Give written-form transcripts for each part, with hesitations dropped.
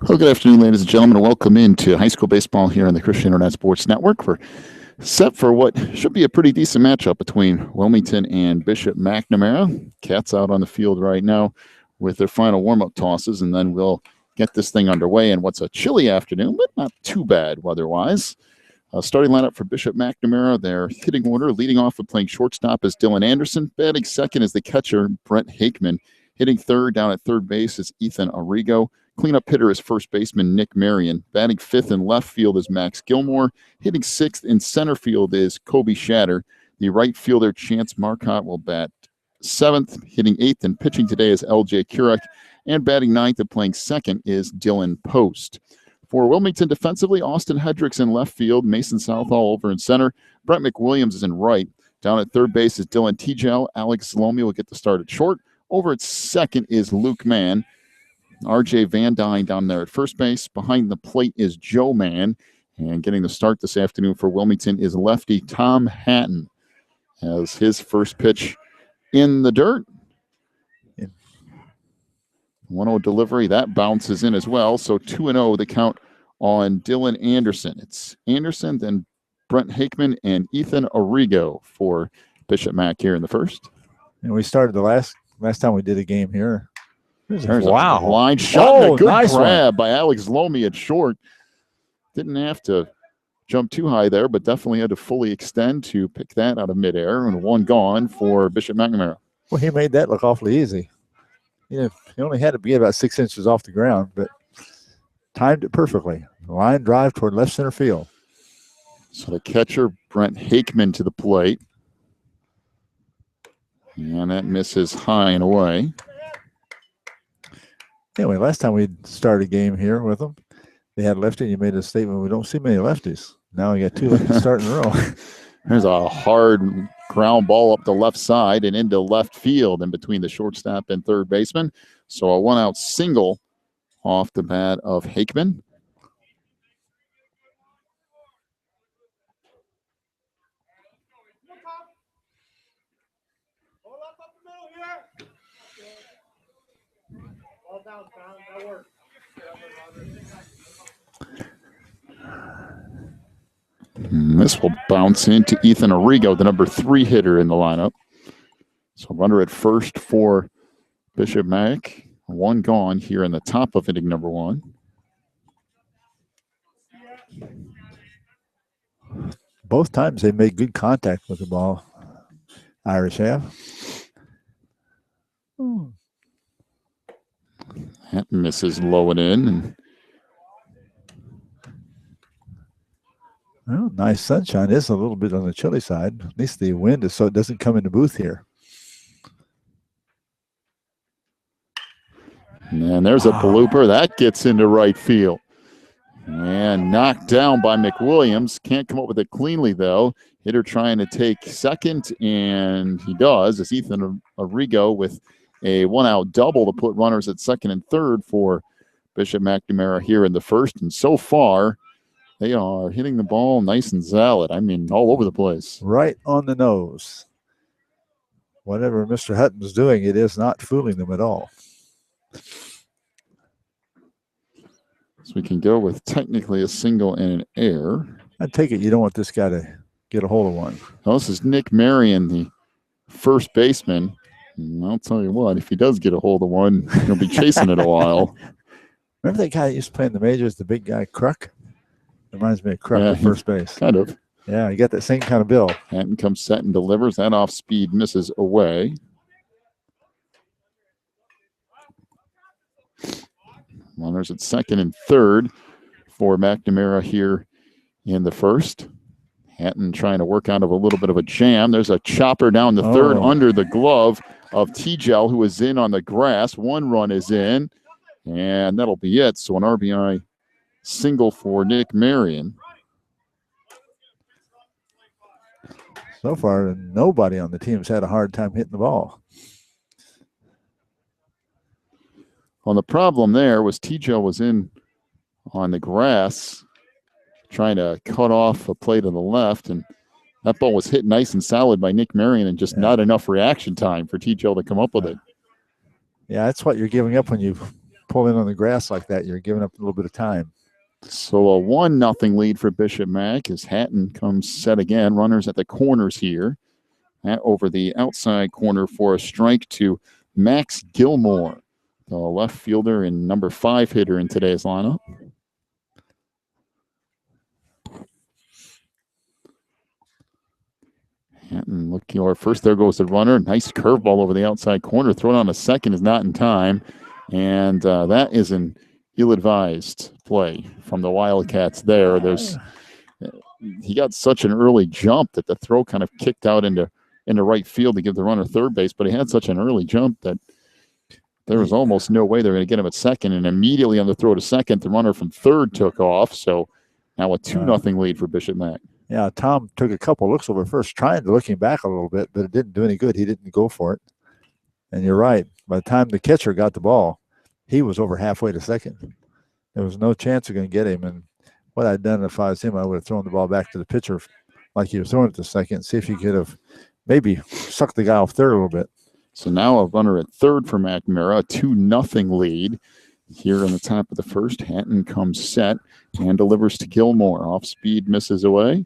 Well, good afternoon, ladies and gentlemen, and welcome into high school baseball here on the Christian Internet Sports Network. We're set for what should be a pretty decent matchup between Wilmington and Bishop McNamara. Cats out on the field right now with their final warm-up tosses, and then we'll get this thing underway in what's a chilly afternoon, but not too bad weather-wise. Starting lineup for Bishop McNamara, their hitting order, leading off with playing shortstop is Dylan Anderson. Batting second is the catcher, Brent Hakeman. Hitting third down at third base is Ethan Arrigo. Cleanup hitter is first baseman Nick Marion. Batting fifth in left field is Max Gilmore. Hitting sixth in center field is Kobe Shatter. The right fielder, Chance Marcotte, will bat seventh. Hitting eighth and pitching today is LJ Kurek. And batting ninth and playing second is Dylan Post. For Wilmington defensively, Austin Hedrick's in left field, Mason Southall over in center, Brett McWilliams is in right. Down at third base is Dylan Tejel. Alex Zalomi will get the start at short. Over at second is Luke Mann. RJ Van Dyne down there at first base. Behind the plate is Joe Mann. And getting the start this afternoon for Wilmington is lefty Tom Hatton as his first pitch in the dirt. 1-0 delivery. That bounces in as well. So 2-0 the count on Dylan Anderson. It's Anderson, then Brent Hakeman, and Ethan Arrigo for Bishop Mac here in the first. And we started the last time we did a game here. There's a line shot. Oh, A good nice grab by Alex Lomi at short. Didn't have to jump too high there, but definitely had to fully extend to pick that out of midair. And one gone for Bishop McNamara. Well, he made that look awfully easy. You know, he only had to be about 6 inches off the ground, but timed it perfectly. Line drive toward left center field. So the catcher, Brent Hakeman, to the plate. And that misses high and away. Anyway, last time we started a game here with them, they had a lefty, and you made a statement, we don't see many lefties. Now we got two lefties starting in a row. There's a hard ground ball up the left side and into left field in between the shortstop and third baseman. So a one-out single off the bat of Hakeman. And this will bounce into Ethan Arrigo, the number 3 hitter in the lineup. So runner at first for Bishop Mac. One gone here in the top of inning number 1. Both times they made good contact with the ball. Irish have. That misses low and in. And well, nice sunshine. It's a little bit on the chilly side. At least the wind is so it doesn't come in the booth here. And there's a blooper. That gets into right field. And knocked down by McWilliams. Can't come up with it cleanly, though. Hitter trying to take second, and he does. It's Ethan Arrigo with a one-out double to put runners at second and third for Bishop McNamara here in the first. And so far, they are hitting the ball nice and solid. I mean, all over the place. Right on the nose. Whatever Mr. Hutton's doing, it is not fooling them at all. So we can go with technically a single and an error. I take it you don't want this guy to get a hold of one. Well, this is Nick Marion, the first baseman. And I'll tell you what, if he does get a hold of one, he'll be chasing it a while. Remember that guy that used to play in the majors, the big guy, Kruk? Reminds me of Kruk at first base. Kind of. Yeah, you got that same kind of bill. Hatton comes set and delivers. That off speed misses away. Runners at second and third for McNamara here in the first. Hatton trying to work out of a little bit of a jam. There's a chopper down the third under the glove of Tejel, who is in on the grass. One run is in, and that'll be it. So an RBI single for Nick Marion. So far, nobody on the team's had a hard time hitting the ball. Well, the problem there was Tejel was in on the grass trying to cut off a play to the left, and that ball was hit nice and solid by Nick Marion and just not enough reaction time for Tejel to come up with it. Yeah, that's what you're giving up when you pull in on the grass like that, you're giving up a little bit of time. So a 1-0 lead for Bishop Mac as Hatton comes set again. Runners at the corners here. Over the outside corner for a strike to Max Gilmore, the left fielder and number 5 hitter in today's lineup. Hatton looking over first. There goes the runner. Nice curveball over the outside corner. Thrown on a second is not in time. And that is an ill-advised play from the Wildcats there. He got such an early jump that the throw kind of kicked out into right field to give the runner third base, but he had such an early jump that there was almost no way they were going to get him at second. And immediately on the throw to second, the runner from third took off. So now a 2-0 lead for Bishop Mac. Yeah, Tom took a couple looks over first, trying to look him back a little bit, but it didn't do any good. He didn't go for it. And you're right. By the time the catcher got the ball, he was over halfway to second. There was no chance of going to get him. And what I'd done if I was him, I would have thrown the ball back to the pitcher like he was throwing it to second, see if he could have maybe sucked the guy off third a little bit. So now a runner at third for McNamara, a 2-0 lead. Here in the top of the first, Hatton comes set and delivers to Gilmore. Off speed, misses away.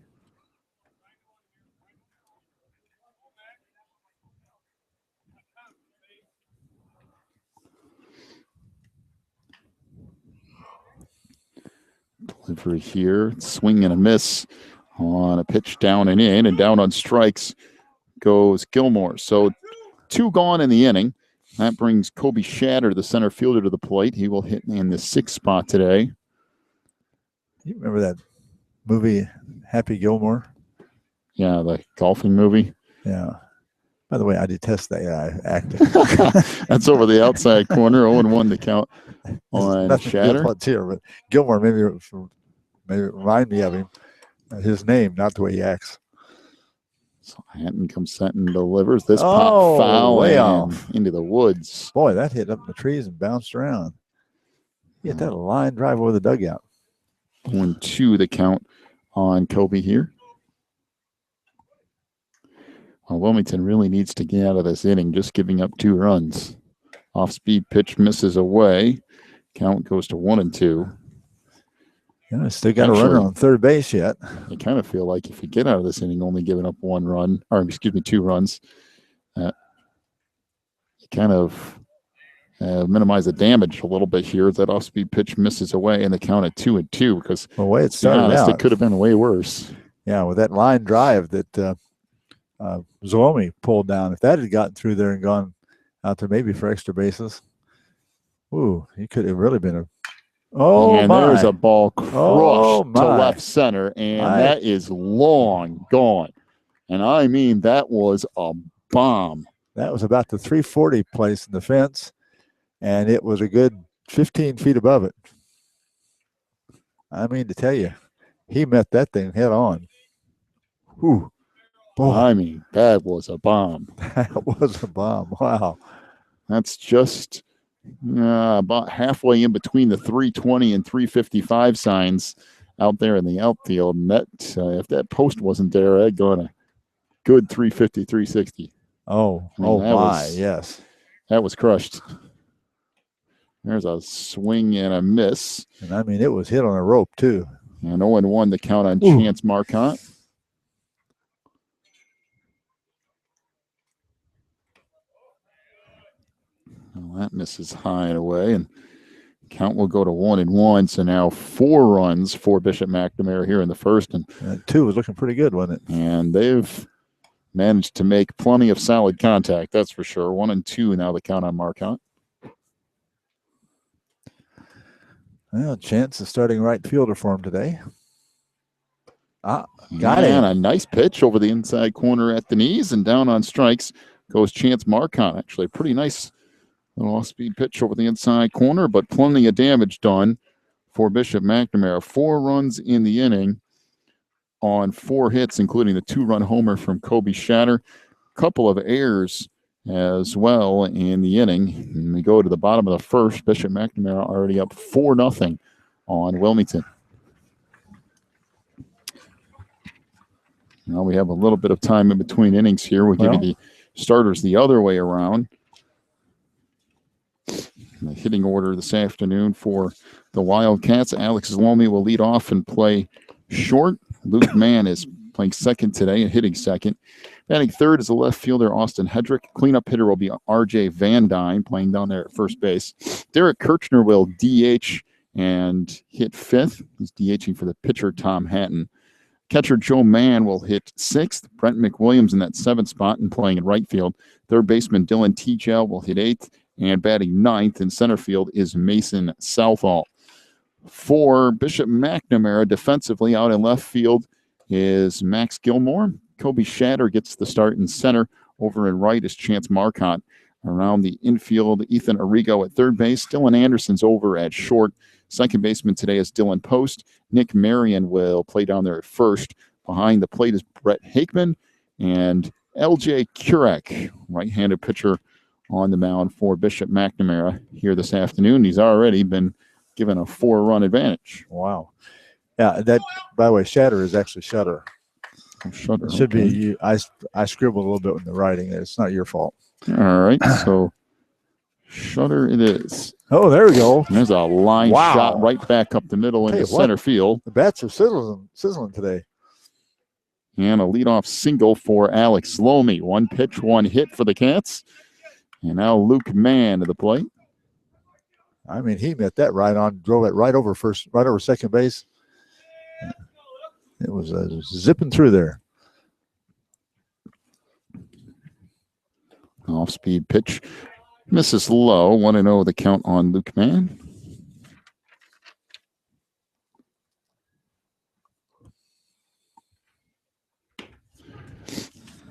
Delivery here, swing and a miss on a pitch down and in, and down on strikes goes Gilmore. So 2 gone in the inning. That brings Kobe Shatter, the center fielder, to the plate. He will hit in the 6th spot today. You remember that movie, Happy Gilmore? Yeah, the golfing movie. Yeah. By the way, I detest that guy acting. That's over the outside corner. 0-1 to count on Shatter. Here, but Gilmore maybe remind me of him. His name, not the way he acts. So Hatton comes set and delivers. This pop foul way off into the woods. Boy, that hit up in the trees and bounced around. He hit that line drive over the dugout. 1-2 the count on Kobe here. Well, Wilmington really needs to get out of this inning, just giving up 2 runs. Off-speed pitch misses away. Count goes to 1-2. Yeah, still got a runner on third base yet. I kind of feel like if you get out of this inning only giving up 2 runs, you kind of minimize the damage a little bit here. That off-speed pitch misses away and the count at 2-2 because the way it started out, it could have been way worse. Yeah, with that line drive that Zolomi pulled down. If that had gotten through there and gone out there maybe for extra bases, he could have really been there's a ball crushed to left center, and that is long gone. And I mean, that was a bomb. That was about the 340 place in the fence, and it was a good 15 feet above it. I mean, to tell you, he met that thing head on. Whew. Boy. I mean, that was a bomb. That was a bomb. Wow. That's just about halfway in between the 320 and 355 signs out there in the outfield. And that, if that post wasn't there, I'd go on a good 350, 360. Yes. That was crushed. There's a swing and a miss. And I mean, it was hit on a rope, too. And 0-1 the count on Chance Marcotte. Well, that misses high and away, and count will go to 1-1. So now 4 runs for Bishop McNamara here in the first, and 2 was looking pretty good, wasn't it? And they've managed to make plenty of solid contact, that's for sure. 1-2 now the count on Marcotte. Well, Chance is starting right fielder for him today. Got it. And a nice pitch over the inside corner at the knees, and down on strikes goes Chance Marcotte. Actually, a pretty nice little off-speed pitch over the inside corner, but plenty of damage done for Bishop McNamara. 4 runs in the inning on 4 hits, including the 2-run homer from Kobe Shatter. A couple of errors as well in the inning. And we go to the bottom of the first. Bishop McNamara already up 4-0 on Wilmington. Now we have a little bit of time in between innings here. We'll give you the starters the other way around. In the hitting order this afternoon for the Wildcats, Alex Zlomi will lead off and play short. Luke Mann is playing second today and hitting second. Batting third is the left fielder, Austin Hedrick. Cleanup hitter will be R.J. Van Dyne, playing down there at first base. Derek Kirchner will DH and hit fifth. He's DHing for the pitcher, Tom Hatton. Catcher Joe Mann will hit sixth. Brent McWilliams in that seventh spot and playing in right field. Third baseman Dylan Teachow will hit eighth. And batting ninth in center field is Mason Southall. For Bishop McNamara, defensively out in left field is Max Gilmore. Kobe Shatter gets the start in center. Over in right is Chance Marcotte. Around the infield, Ethan Arrigo at third base. Dylan Anderson's over at short. Second baseman today is Dylan Post. Nick Marion will play down there at first. Behind the plate is Brett Hakeman and LJ Kurek, right-handed pitcher on the mound for Bishop McNamara here this afternoon. He's already been given a 4-run advantage. Wow. Yeah, that, by the way, Shatter is actually Shutter. Shutter. It should be you. I scribbled a little bit in the writing. It's not your fault. All right, so Shutter it is. Oh, there we go. And there's a line shot right back up the middle into center field. The bats are sizzling today. And a leadoff single for Alex Zlomi. 1 pitch, 1 hit for the Cats. And now Luke Mann to the plate. I mean, he met that right on, drove it right over second base. It was zipping through there. Off-speed pitch. Misses low. 1-0 the count on Luke Mann.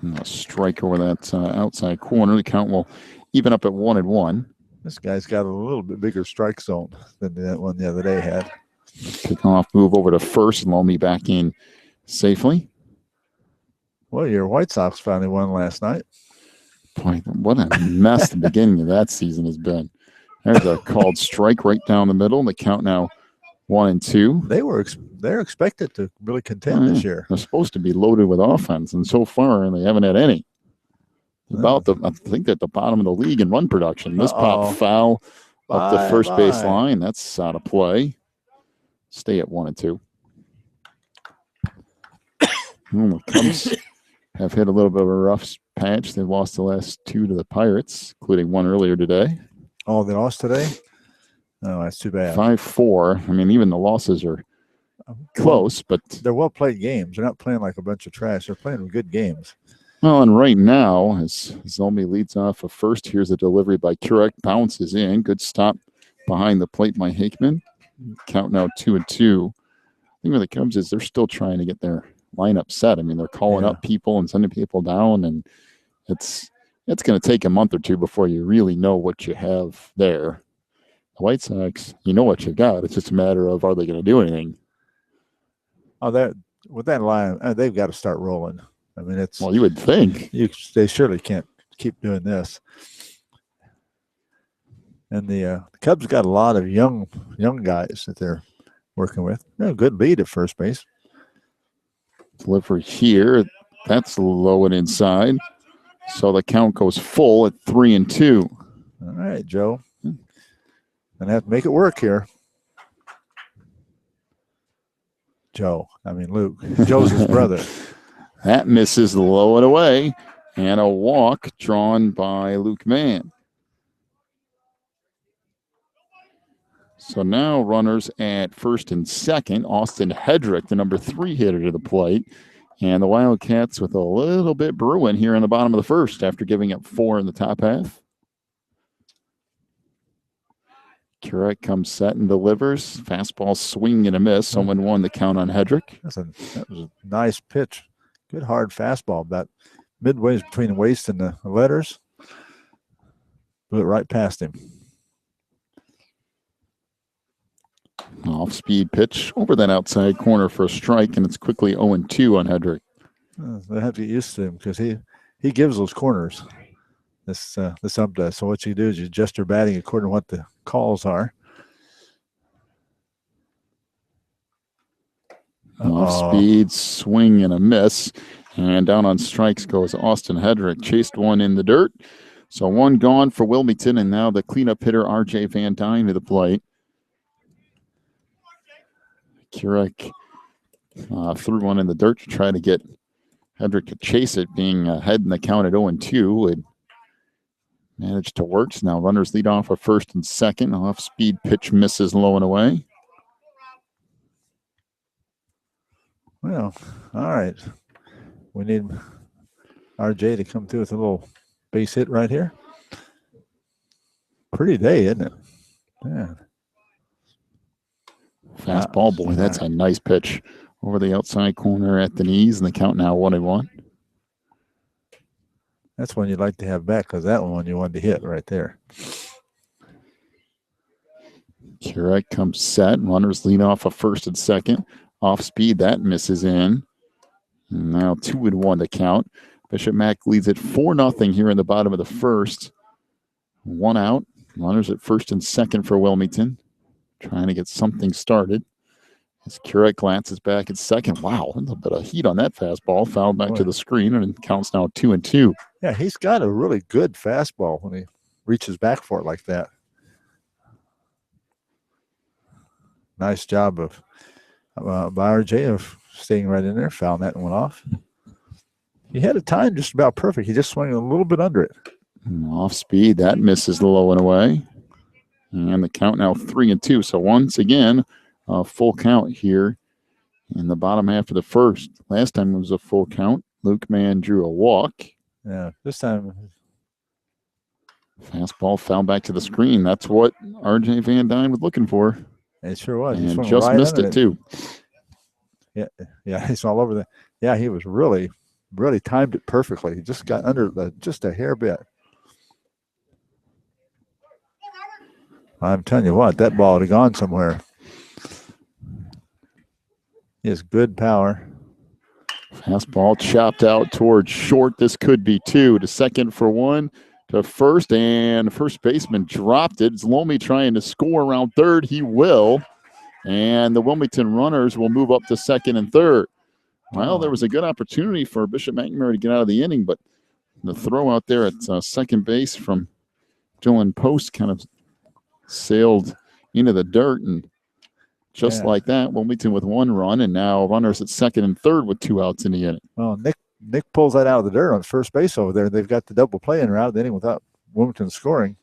And a strike over that outside corner. The count will even up at 1-1. This guy's got a little bit bigger strike zone than that one the other day had. Kickoff move over to first. Lomi back in safely. Well, your White Sox finally won last night. Boy, what a mess the beginning of that season has been. There's a called strike right down the middle. The count now 1-2. They're expected to really contend this year. They're supposed to be loaded with offense, and so far they haven't had any. I think they're at the bottom of the league in run production. This pop foul up the first base line. That's out of play. Stay at 1-2. The Cubs have hit a little bit of a rough patch. They've lost the last 2 to the Pirates, including one earlier today. Oh, they lost today? Oh, that's too bad. 5-4. I mean, even the losses are close, but they're well-played games. They're not playing like a bunch of trash. They're playing good games. Well, and right now, as Zolmi leads off a first, here's a delivery by Kurek. Bounces in. Good stop behind the plate by Hakeman. Count now 2-2. The thing with the Cubs is they're still trying to get their lineup set. I mean, they're calling up people and sending people down, and it's going to take a month or two before you really know what you have there. The White Sox, you know what you got. It's just a matter of, are they going to do anything? Oh, with that line, they've got to start rolling. I mean, it's well, you would think they surely can't keep doing this. And the Cubs got a lot of young guys that they're working with. Good lead at first base. Delivery here. That's low and inside. So the count goes full at 3-2. All right, Joe. Gonna have to make it work here. Luke. Joe's his brother. That misses low and away. And a walk drawn by Luke Mann. So now runners at first and second. Austin Hedrick, the number 3 hitter, to the plate. And the Wildcats with a little bit brewing here in the bottom of the first after giving up 4 in the top half. Kurek comes set and delivers. Fastball swing and a miss. 0-1 the count on Hedrick. That was a nice pitch. Good hard fastball. About midway between the waist and the letters. Blew it right past him. Off-speed pitch over that outside corner for a strike, and it's quickly 0-2 on Hedrick. They have to get used to him because he gives those corners. This ump does. So what you do is you adjust your batting according to what the calls are. Off-speed swing and a miss. And down on strikes goes Austin Hedrick. Chased one in the dirt. So one gone for Wilmington, and now the cleanup hitter, R.J. Van Dyne, to the plate. Hedrick threw one in the dirt to try to get Hedrick to chase it, being ahead in the count at 0-2. And managed to work. So now runners lead off at first and second. Off-speed pitch misses low and away. Well, all right. We need RJ to come through with a little base hit right here. Pretty day, isn't it? Yeah. Fastball, boy, that's a nice pitch over the outside corner at the knees, and the count now 1-1. That's one you'd like to have back, because that one you wanted to hit right there. Hedrick comes set. Runners lead off at first and second. Off speed, that misses in. And now 2-1 to count. Bishop Mac leads it 4-0 here in the bottom of the first. One out. Runners at first and second for Wilmington. Trying to get something started. As Hedrick glances back at second. Wow, a little bit of heat on that fastball. Fouled back to the screen, and it counts now 2-2. Yeah, he's got a really good fastball when he reaches back for it like that. Nice job of by RJ of staying right in there, fouling that one off. He had a time just about perfect. He just swung a little bit under it. Off speed, that misses low and away. And the count now 3-2. So once again, a full count here in the bottom half of the first. Last time it was a full count. Luke Mann drew a walk. Yeah, this time. Fastball fouled back to the screen. That's what R.J. Van Dyne was looking for. It sure was. And just right missed it, too. Yeah, he's all over that. Yeah, he was really timed it perfectly. He just got under just a hair bit. I'm telling you what, that ball would have gone somewhere. He has good power. Fastball chopped out towards short. This could be two. To second for one. To first, and first baseman dropped it. Zlomi trying to score around third. He will. And the Wilmington runners will move up to second and third. Well, there was a good opportunity for Bishop McNamara to get out of the inning, but the throw out there at second base from Dylan Post kind of sailed into the dirt, and just like that, Wilmington with one run, and now runners at second and third with 2 outs in the inning. Well, Nick pulls that out of the dirt on first base over there. They've got the double play in and out of the inning without Wilmington scoring,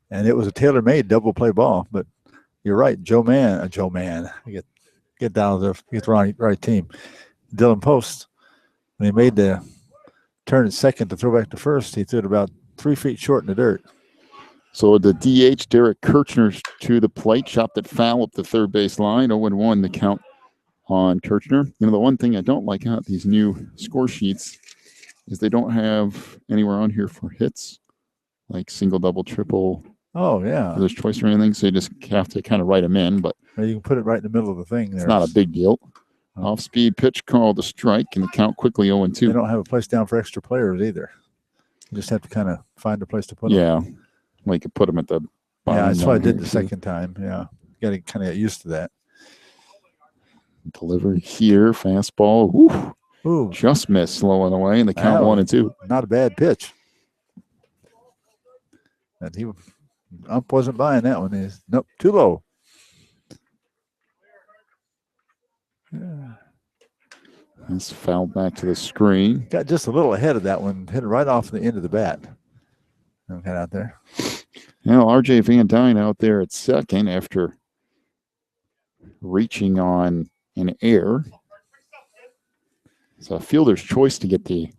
and it was a tailor-made double play ball. But you're right, Joe Mann. Get down there, get the right team. Dylan Post, when he made the turn at second to throw back to first, he threw it about 3 feet short in the dirt. So the DH, Derek Kirchner, to the plate, chopped it foul up the third base line. 0-1 the count on Kirchner. You know, the one thing I don't like about these new score sheets is they don't have anywhere on here for hits, like single, double, triple. Oh, yeah. There's choice or anything, so you just have to kind of write them in. But you can put it right in the middle of the thing there. It's not a big deal. Off-speed pitch called a strike, and the count quickly 0-2. They don't have a place down for extra players either. You just have to kind of find a place to put them. Yeah. Well, you could put them at the bottom. Yeah, that's what I did the second time. Yeah. You got to kind of get used to that. Delivery here, fastball. Ooh. Just missed low and away, and the count 1-2. Not a bad pitch. And Ump wasn't buying that one. Nope, too low. Yeah. That's fouled back to the screen. Got just a little ahead of that one. Hit it right off the end of the bat. Head out there. Now R.J. Van Dyne out there at second after reaching on an error. It's a fielder's choice to get the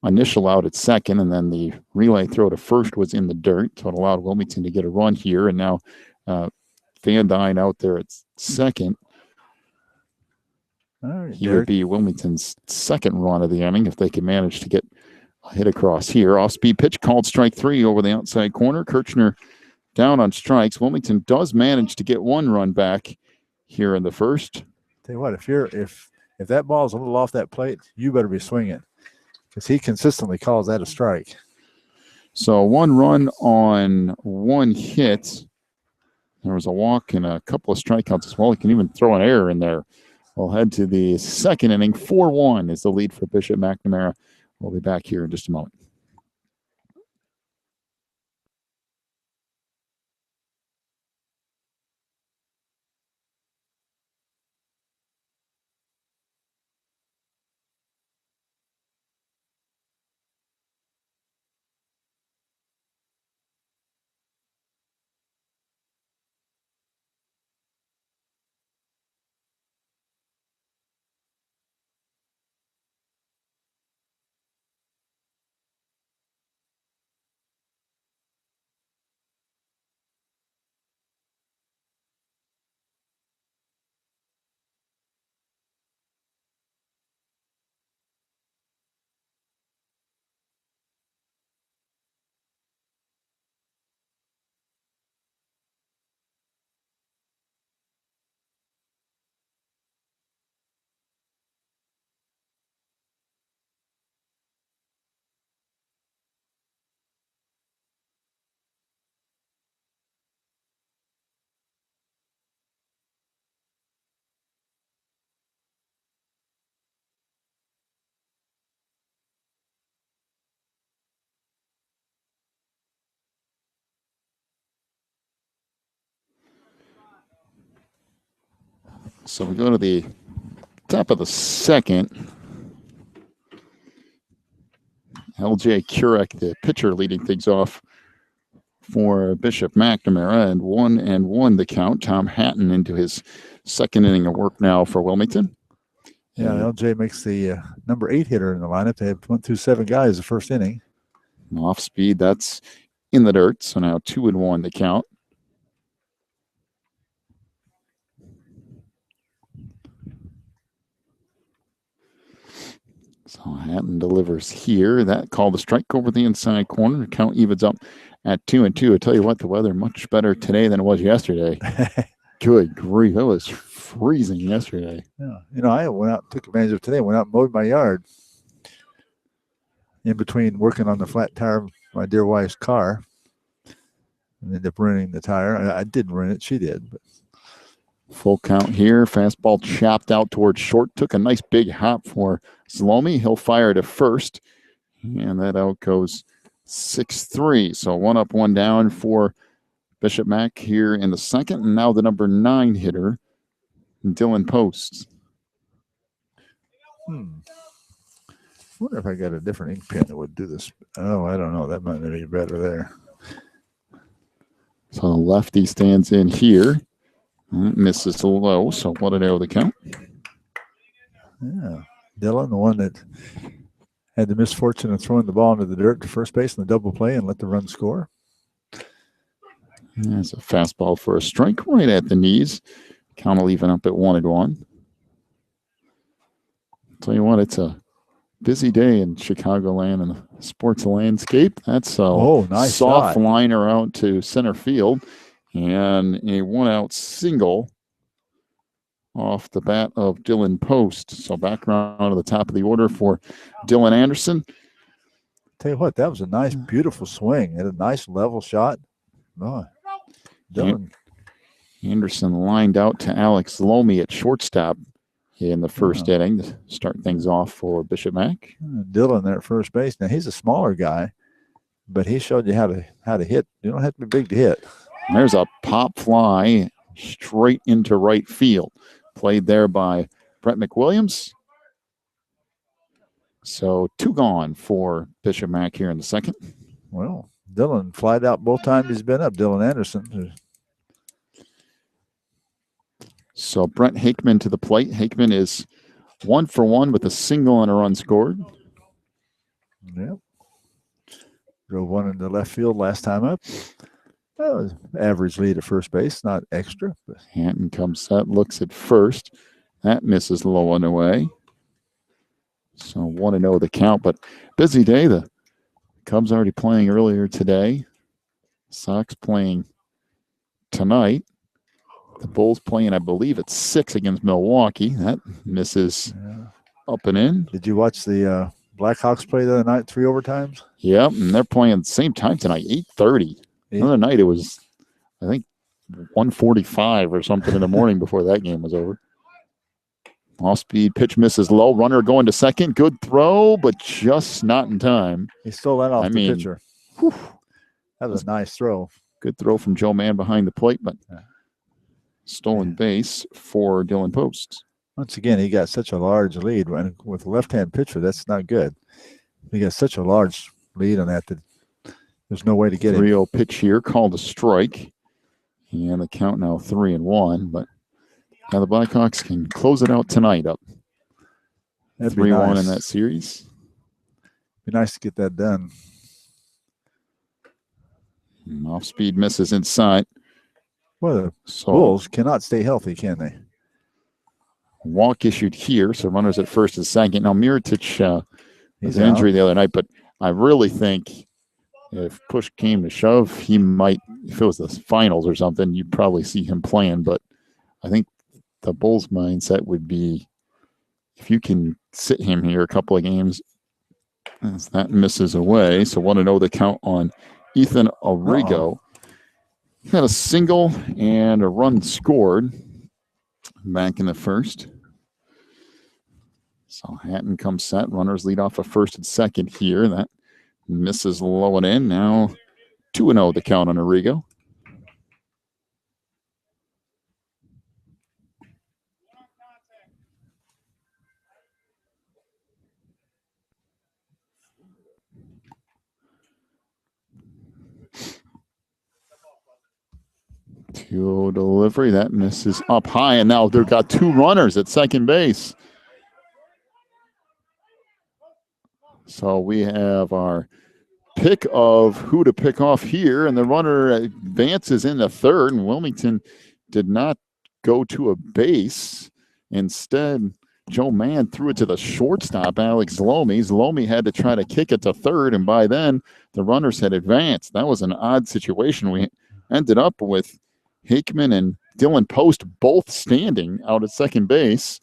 initial out at second, and then the relay throw to first was in the dirt, so it allowed Wilmington to get a run here. And now Van Dyne out there at second. He would be Wilmington's second run of the inning if they can manage to get a hit across here. Off-speed pitch called strike 3 over the outside corner. Kirchner down on strikes. Wilmington does manage to get one run back here in the first. Tell you what, if that ball's a little off that plate, you better be swinging, because he consistently calls that a strike. So one run on one hit. There was a walk and a couple of strikeouts as well. He can even throw an error in there. We'll head to the second inning. 4-1 is the lead for Bishop McNamara. We'll be back here in just a moment. So we go to the top of the second. LJ Kurek, the pitcher, leading things off for Bishop McNamara, and 1-1 the count. Tom Hatton into his second inning of work now for Wilmington. Yeah, LJ makes the number 8 hitter in the lineup. They went through 7 guys the first inning. Off speed, that's in the dirt. So now 2-1 the count. So Hatton delivers here. That called a strike over the inside corner. The count evens up at 2-2. I tell you what, the weather much better today than it was yesterday. Good grief, it was freezing yesterday. Yeah, you know, I went out and took advantage of today. Went out and mowed my yard in between working on the flat tire of my dear wife's car, and ended up ruining the tire. I didn't ruin it; she did. But full count here. Fastball chopped out towards short. Took a nice big hop for Zlomi. He'll fire to first, and that out goes 6-3. So 1 up, 1 down for Bishop Mac here in the second, and now the number 9 hitter, Dylan Post. Wonder if I got a different ink pen that would do this. Oh, I don't know. That might be better there. So the lefty stands in here. Misses low, so 1-0 the count. Yeah, Dylan, the one that had the misfortune of throwing the ball into the dirt to first base in the double play and let the run score. There's a fastball for a strike right at the knees. Count will even up at 1-1. Tell you what, it's a busy day in Chicagoland and the sports landscape. That's a nice soft shot. liner out to center field, and a 1-out single off the bat of Dylan Post. So back around to the top of the order for Dylan Anderson. Tell you what, that was a nice, beautiful swing. And a nice level shot. Oh, Dylan. Anderson lined out to Alex Lomi at shortstop in the first inning to start things off for Bishop Mac. Dylan there at first base. Now he's a smaller guy, but he showed you how to hit. You don't have to be big to hit. And there's a pop fly straight into right field. Played there by Brett McWilliams. So 2 gone for Bishop Mac here in the second. Well, Dylan flied out both times he's been up, Dylan Anderson. So Brent Hakeman to the plate. Hakeman is 1 for 1 with a single and a run scored. Yep. Drove one into left field last time up. That was average lead at first base, not extra. But Hanton comes set, looks at first. That misses low and away. So 1-0 the count, but busy day. The Cubs already playing earlier today. Sox playing tonight. The Bulls playing, I believe, at 6 against Milwaukee. That misses up and in. Did you watch the Blackhawks play the other night, 3 overtimes? Yep, and they're playing at the same time tonight, 8:30. Another night it was, I think, 1:45 or something in the morning before that game was over. Off-speed pitch misses low. Runner going to second. Good throw, but just not in time. He stole that off the pitcher. Whew, that was a nice throw. Good throw from Joe Mann behind the plate, but stolen base for Dylan Post. Once again, he got such a large lead. With a left-hand pitcher, that's not good. He got such a large lead on that there's no way to get it. 3-0 pitch here, called a strike. And the count now 3-1, but now the Blackhawks can close it out tonight up 3-1 nice. in that series. Be nice to get that done. Off-speed misses inside. Well, the Bulls cannot stay healthy, can they? Walk issued here, so runners at first and second. Now, Mirotic has an out. injury the other night, but I really think if push came to shove, he might, if it was the finals or something, you'd probably see him playing. But I think the Bulls' mindset would be if you can sit him here a couple of games, as that misses away. So 1-0 the count on Ethan Arrigo. Had a single and a run scored back in the first. So Hatton comes set. Runners lead off of first and second here. That misses low and in. Now 2-0 the count on Arrigo. To delivery, that misses up high, and now they've got two runners at second base. So we have our pick of who to pick off here, and the runner advances into third, and Wilmington did not go to a base. Instead, Joe Mann threw it to the shortstop, Alex Zlomi. Zlomi had to try to kick it to third, and by then the runners had advanced. That was an odd situation. We ended up with Hickman and Dylan Post both standing out at second base.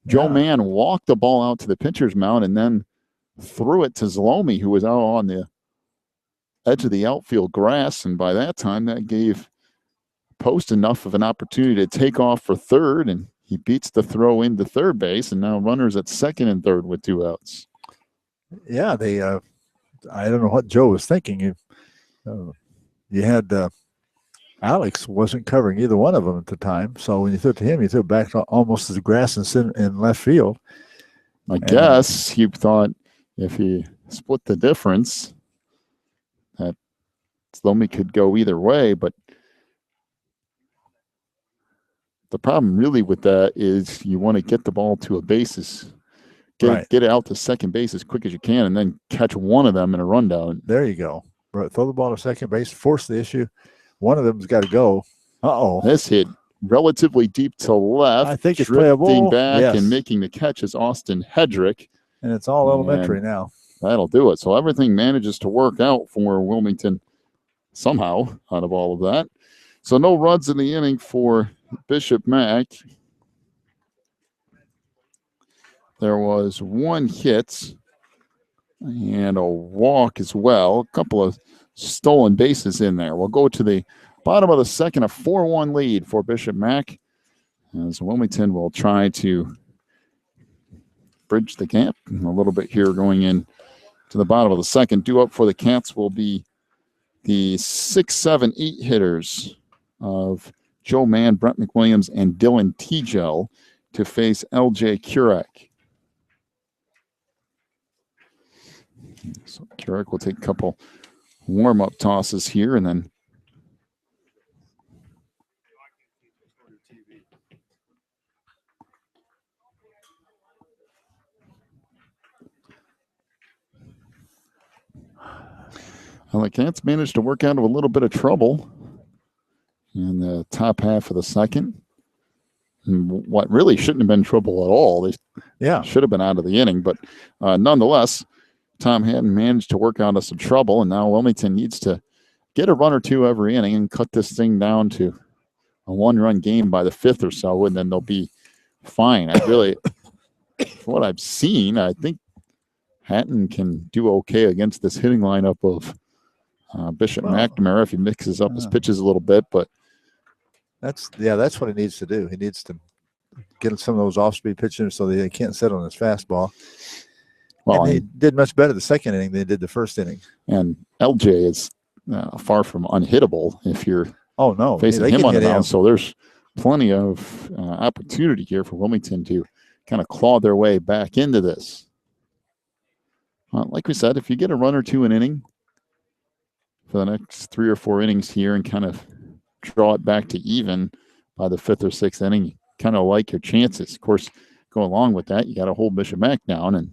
Joe Mann walked the ball out to the pitcher's mound and then threw it to Zlomi, who was out on the edge of the outfield grass. And by that time, that gave Post enough of an opportunity to take off for third, and he beats the throw into third base, and now runners at second and third with two outs. Yeah, they. I don't know what Joe was thinking. You had Alex wasn't covering either one of them at the time, so when you threw it to him, you threw it back almost to the grass in left field. I guess he thought if he split the difference, that Zlomi could go either way, but the problem really with that is you want to get the ball to a base, get it out to second base as quick as you can, and then catch one of them in a rundown. There you go. Throw the ball to second base, force the issue. One of them's got to go. This hit relatively deep to left. I think it's playable. Back and making the catch is Austin Hedrick. And it's all elementary now. That'll do it. So everything manages to work out for Wilmington somehow out of all of that. So no runs in the inning for Bishop Mack. There was one hit and a walk as well. A couple of stolen bases in there. We'll go to the bottom of the second, a 4-1 lead for Bishop Mack, as Wilmington will try to bridge the gap a little bit here going in to the bottom of the second. Due up for the Cats will be the 6, 7, 8 hitters of Joe Mann, Brett McWilliams, and Dylan Tegel to face LJ Kurek. So Kurek will take a couple warm-up tosses here, and then the Cats managed to work out of a little bit of trouble in the top half of the second. And what really shouldn't have been trouble at all. They should have been out of the inning, but nonetheless, Tom Hatton managed to work out of some trouble, and now Wilmington needs to get a run or two every inning and cut this thing down to a one-run game by the fifth or so, and then they'll be fine. From what I've seen, I think Hatton can do okay against this hitting lineup of Bishop McNamara if he mixes up his pitches a little bit. But that's what he needs to do. He needs to get some of those off-speed pitchers so that they can't sit on his fastball. Well, and they did much better the second inning than they did the first inning. And LJ is far from unhittable if you're facing him on the mound. So there's plenty of opportunity here for Wilmington to kind of claw their way back into this. Like we said, if you get a run or two an inning for the next 3 or 4 innings here and kind of draw it back to even by the 5th or 6th inning, you kind of like your chances. Of course, go along with that, you got to hold Bishop Mack down, and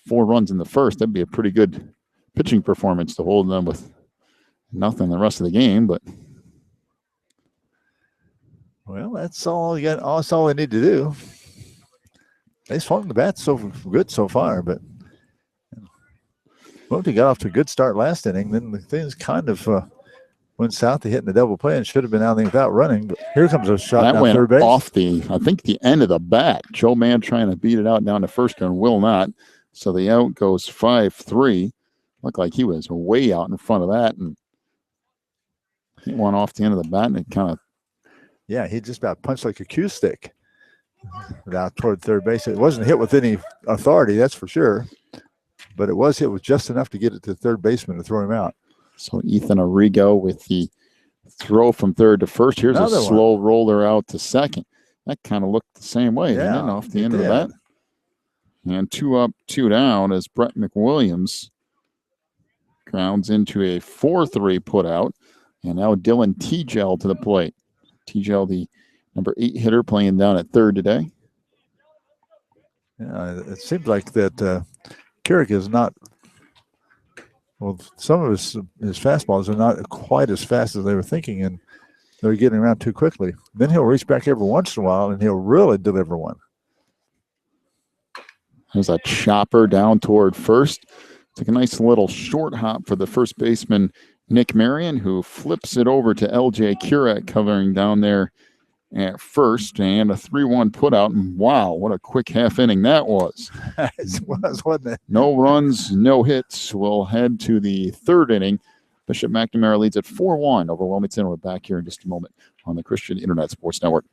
4 runs in the first, that'd be a pretty good pitching performance to hold them with nothing the rest of the game. But that's all you got. That's all they need to do. They swung the bat so good so far, but Wilmington got off to a good start last inning. Then the things kind of went south. They hit in the double play and should have been out there without running. But here comes a shot that down went third base. Off the end of the bat. Joe Mann trying to beat it out down to first and will not. So the out goes 5-3. Looked like he was way out in front of that, and he went off the end of the bat, and it kind of. Yeah, he just about punched like a cue stick out toward third base. It wasn't hit with any authority, that's for sure, but it was hit with just enough to get it to the third baseman to throw him out. So Ethan Arrigo with the throw from third to first. Here's a slow roller out to second. That kind of looked the same way, didn't it, off the end of the bat? And 2 up, 2 down as Brett McWilliams grounds into a 4-3 put out. And now Dylan Tegel to the plate. Tegel, the number 8 hitter, playing down at third today. Yeah, it seems like that Carrick is not. Well, some of his fastballs are not quite as fast as they were thinking, and they're getting around too quickly. Then he'll reach back every once in a while, and he'll really deliver one. There's a chopper down toward first. Took a nice little short hop for the first baseman, Nick Marion, who flips it over to L.J. Curek covering down there at first, and a 3-1 putout. And wow, what a quick half inning that was. It was, wasn't it? No runs, no hits. We'll head to the third inning. Bishop McNamara leads at 4-1 over Wilmington. We're back here in just a moment on the Christian Internet Sports Network.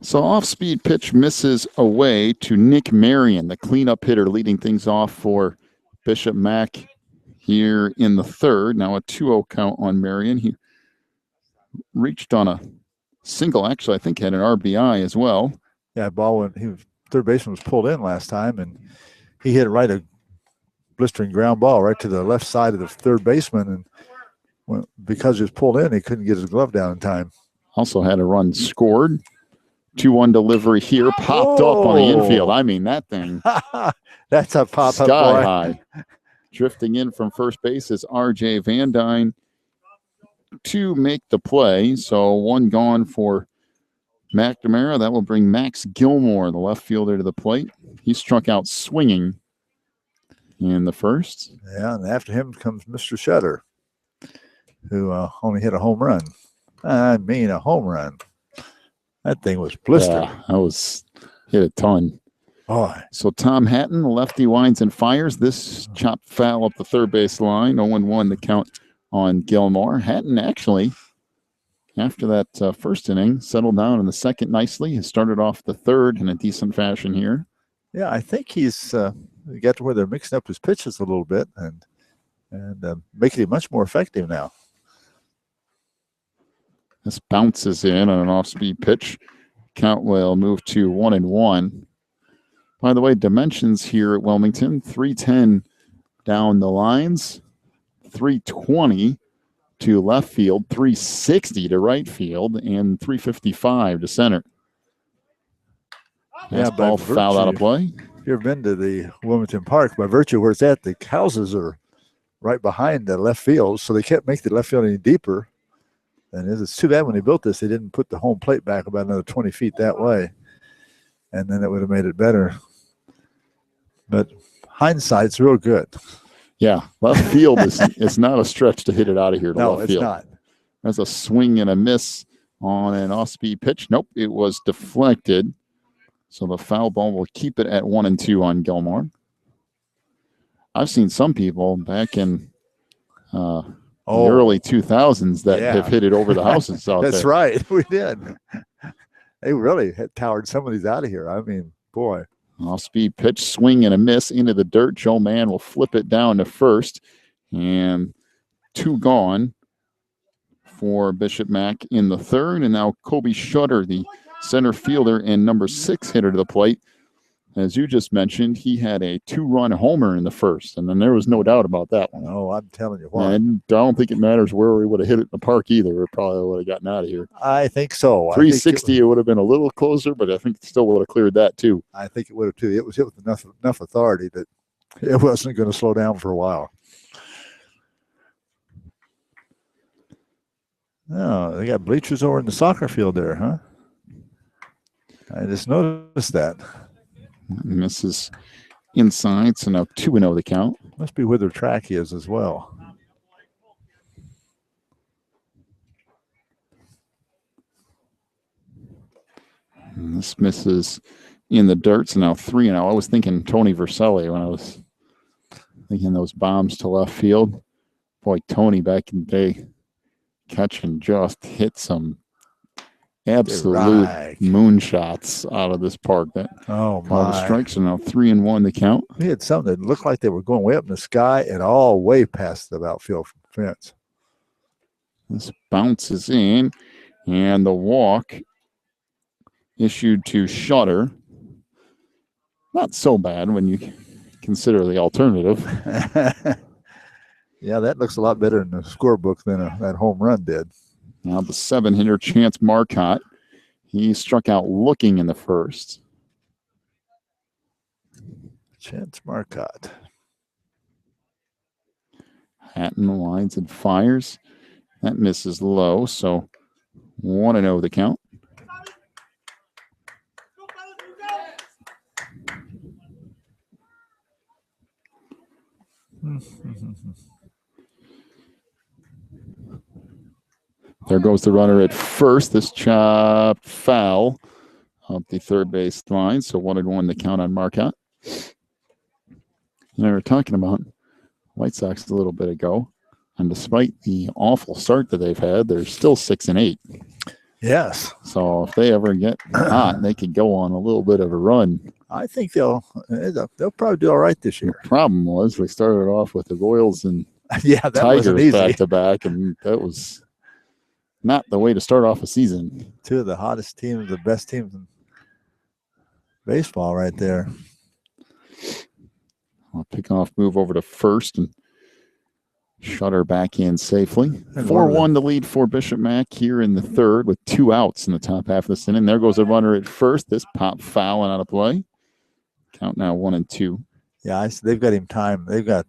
So off-speed pitch misses away to Nick Marion, the cleanup hitter, leading things off for Bishop Mac here in the third. Now a 2-0 count on Marion. He reached on a single, actually, I think had an RBI as well. Yeah, ball when third baseman was pulled in last time, and he hit right a blistering ground ball right to the left side of the third baseman, and because he was pulled in, he couldn't get his glove down in time. Also had a run scored. 2-1 delivery here, popped up on the infield. I mean, that thing. That's a pop-up, sky high. Drifting in from first base is R.J. Van Dyne to make the play. So one gone for McNamara. That will bring Max Gilmore, the left fielder, to the plate. He struck out swinging in the first. Yeah, and after him comes Mr. Shutter, who only hit a home run. I mean, a home run. That thing was blistering. Yeah, that was hit a ton. Boy. So Tom Hatton, the lefty, winds and fires. This chopped foul up the third base line. 0-1 the count on Gilmore. Hatton actually, after that first inning, settled down in the second nicely. He started off the third in a decent fashion here. Yeah, I think he's got to where they're mixing up his pitches a little bit and making it much more effective now. This bounces in on an off-speed pitch. Count will move to 1-1. By the way, dimensions here at Wilmington, 310 down the lines, 320 to left field, 360 to right field, and 355 to center. Yeah, ball fouled out of play. If you've ever been to the Wilmington Park, by virtue of where it's at, the houses are right behind the left field, so they can't make the left field any deeper. And it's too bad when they built this, they didn't put the home plate back about another 20 feet that way. And then it would have made it better. But hindsight's real good. Yeah, left field is not a stretch to hit it out of here to left field. No, it's not. There's a swing and a miss on an off-speed pitch. Nope, it was deflected. So the foul ball will keep it at 1-2 on Gilmore. I've seen some people back in the early 2000s that have hit it over the houses out That's there. right. We did. They really had towered some of these out of here. I mean, boy. Off-speed pitch, swing and a miss into the dirt. Joe Mann will flip it down to first. And 2 gone for Bishop Mack in the third. And now Kobe Shutter, the center fielder and number 6 hitter to the plate. As you just mentioned, he had a 2-run homer in the first, and then there was no doubt about that one. Oh, I'm telling you what. And I don't think it matters where we would have hit it in the park either. It probably would have gotten out of here. I think so. 360, it would have been a little closer, but I think it still would have cleared that too. I think it would have too. It was hit with enough authority that it wasn't going to slow down for a while. Oh, they got bleachers over in the soccer field there, huh? I just noticed that. Misses inside, so now 2-0 the count. Must be where their track is as well. And this misses in the dirt, so now 3-0. I was thinking Tony Verselli when I was thinking those bombs to left field. Boy, Tony back in the day catching just hit some absolute moonshots out of this park. That the strikes are now 3-1 the count. We had some that looked like they were going way up in the sky and all way past the outfield fence. This bounces in, and the walk issued to Shutter. Not so bad when you consider the alternative. Yeah, that looks a lot better in the scorebook than that home run did. Now the 7-hitter Chance Marcotte. He struck out looking in the first. Chance Marcotte. Hatton lines and fires. That misses low, so 1-0 the count. There goes the runner at first. This chop foul up the third base line. So 1-1 the count on Marcotte. And we were talking about White Sox a little bit ago. And despite the awful start that they've had, they're still 6-8. Yes. So if they ever get hot, they could go on a little bit of a run. I think they'll probably do all right this year. The problem was we started off with the Royals and that Tigers back to back, and that was not the way to start off a season. 2 of the hottest teams, the best teams in baseball right there. I'll pick off, move over to first, and Shutter back in safely. 4-1 the lead for Bishop Mack here in the third with 2 outs in the top half of this inning. There goes a runner at first. This pop foul and out of play. Count now 1-2. Yeah, they've got him timed. They've got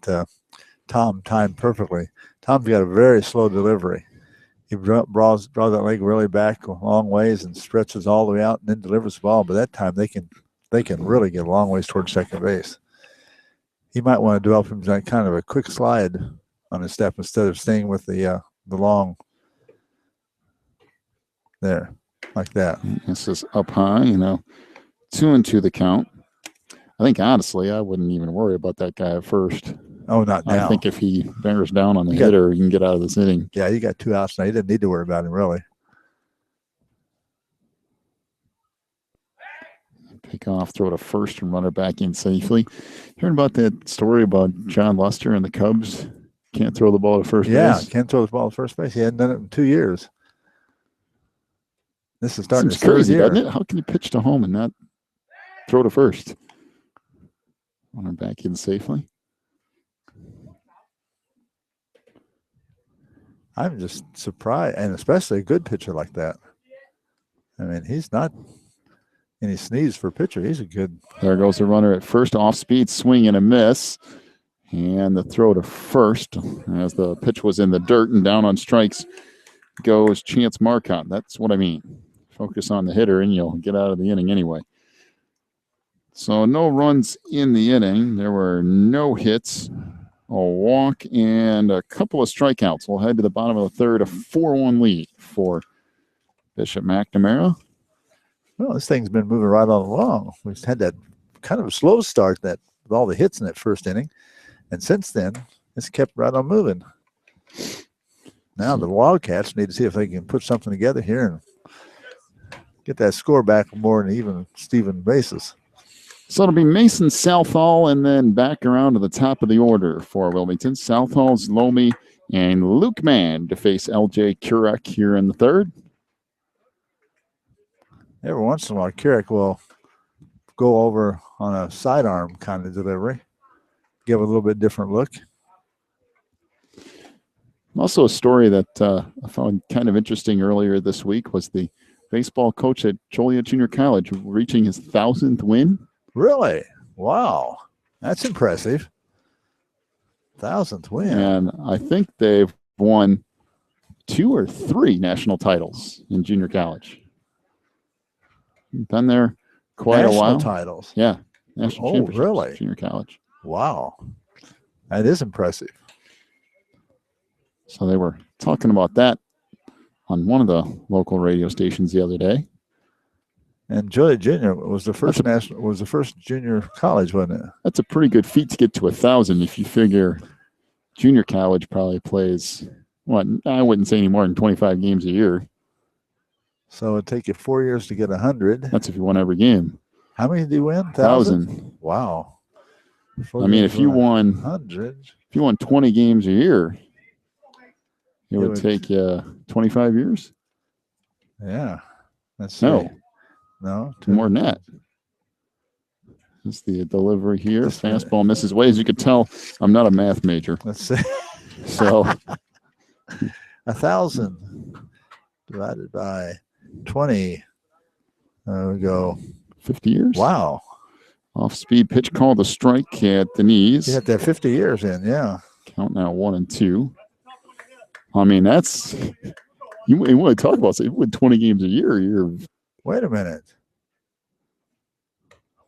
Tom timed perfectly. Tom's got a very slow delivery. He draws that leg really back a long ways and stretches all the way out and then delivers the ball. But that time they can really get a long ways towards second base. He might want to develop him like kind of a quick slide on his step instead of staying with the long there like that. This is up high, 2-2 the count. I think honestly, I wouldn't even worry about that guy at first. Oh, not now. I think if he bears down on the hitter, he can get out of this inning. Yeah, you got 2 outs now. You didn't need to worry about him, really. Pick off, throw to first, and run it back in safely. Hearing about that story about John Lester and the Cubs can't throw the ball to first base? Yeah, can't throw the ball to first base. He hadn't done it in 2 years. This is starting to crazy, doesn't it? How can you pitch to home and not throw to first? Run it back in safely. I'm just surprised, and especially a good pitcher like that. I mean, he's not any sneeze for a pitcher. He's a good. There goes the runner at first, off speed, swing and a miss. And the throw to first as the pitch was in the dirt and down on strikes goes Chance Marcotte. That's what I mean. Focus on the hitter and you'll get out of the inning anyway. So no runs in the inning. There were no hits, a walk, and a couple of strikeouts. We'll head to the bottom of the third, a 4-1 lead for Bishop McNamara. Well, this thing's been moving right on along. We've had that kind of a slow start with all the hits in that first inning. And since then, it's kept right on moving. Now the Wildcats need to see if they can put something together here and get that score back more on an even Steven basis. So it'll be Mason Southall and then back around to the top of the order for Wilmington. Southall, Zlomi, and Luke Mann to face LJ Kurek here in the third. Every once in a while, Kurek will go over on a sidearm kind of delivery, give a little bit different look. Also, a story that I found kind of interesting earlier this week was the baseball coach at Joliet Junior College reaching his 1,000th win. Really? Wow. That's impressive. 1,000th win. And I think they've won 2 or 3 national titles in junior college. Been there quite national a while. Titles. Yeah. National championships, really? Junior college. Wow. That is impressive. So they were talking about that on one of the local radio stations the other day. And Joliet Junior was the first junior college, wasn't it? That's a pretty good feat to get to 1,000 if you figure junior college probably plays, what, I wouldn't say any more than 25 games a year. So it'd take you 4 years to get 100. That's if you won every game. How many did you win? 1,000. Wow. I mean, if you won 100, if you won 20 games a year, it would take you 25 years. Yeah. Let's see. No. More than that. That's the delivery here. Fastball misses way. As you can tell, I'm not a math major. Let's see. So 1,000 divided by 20. There we go. 50 years. Wow. Off-speed pitch called a strike at the knees. You have to have 50 years in, yeah. Count now 1 and 2. I mean, that's you want to talk about. So you win 20 games a year. Wait a minute.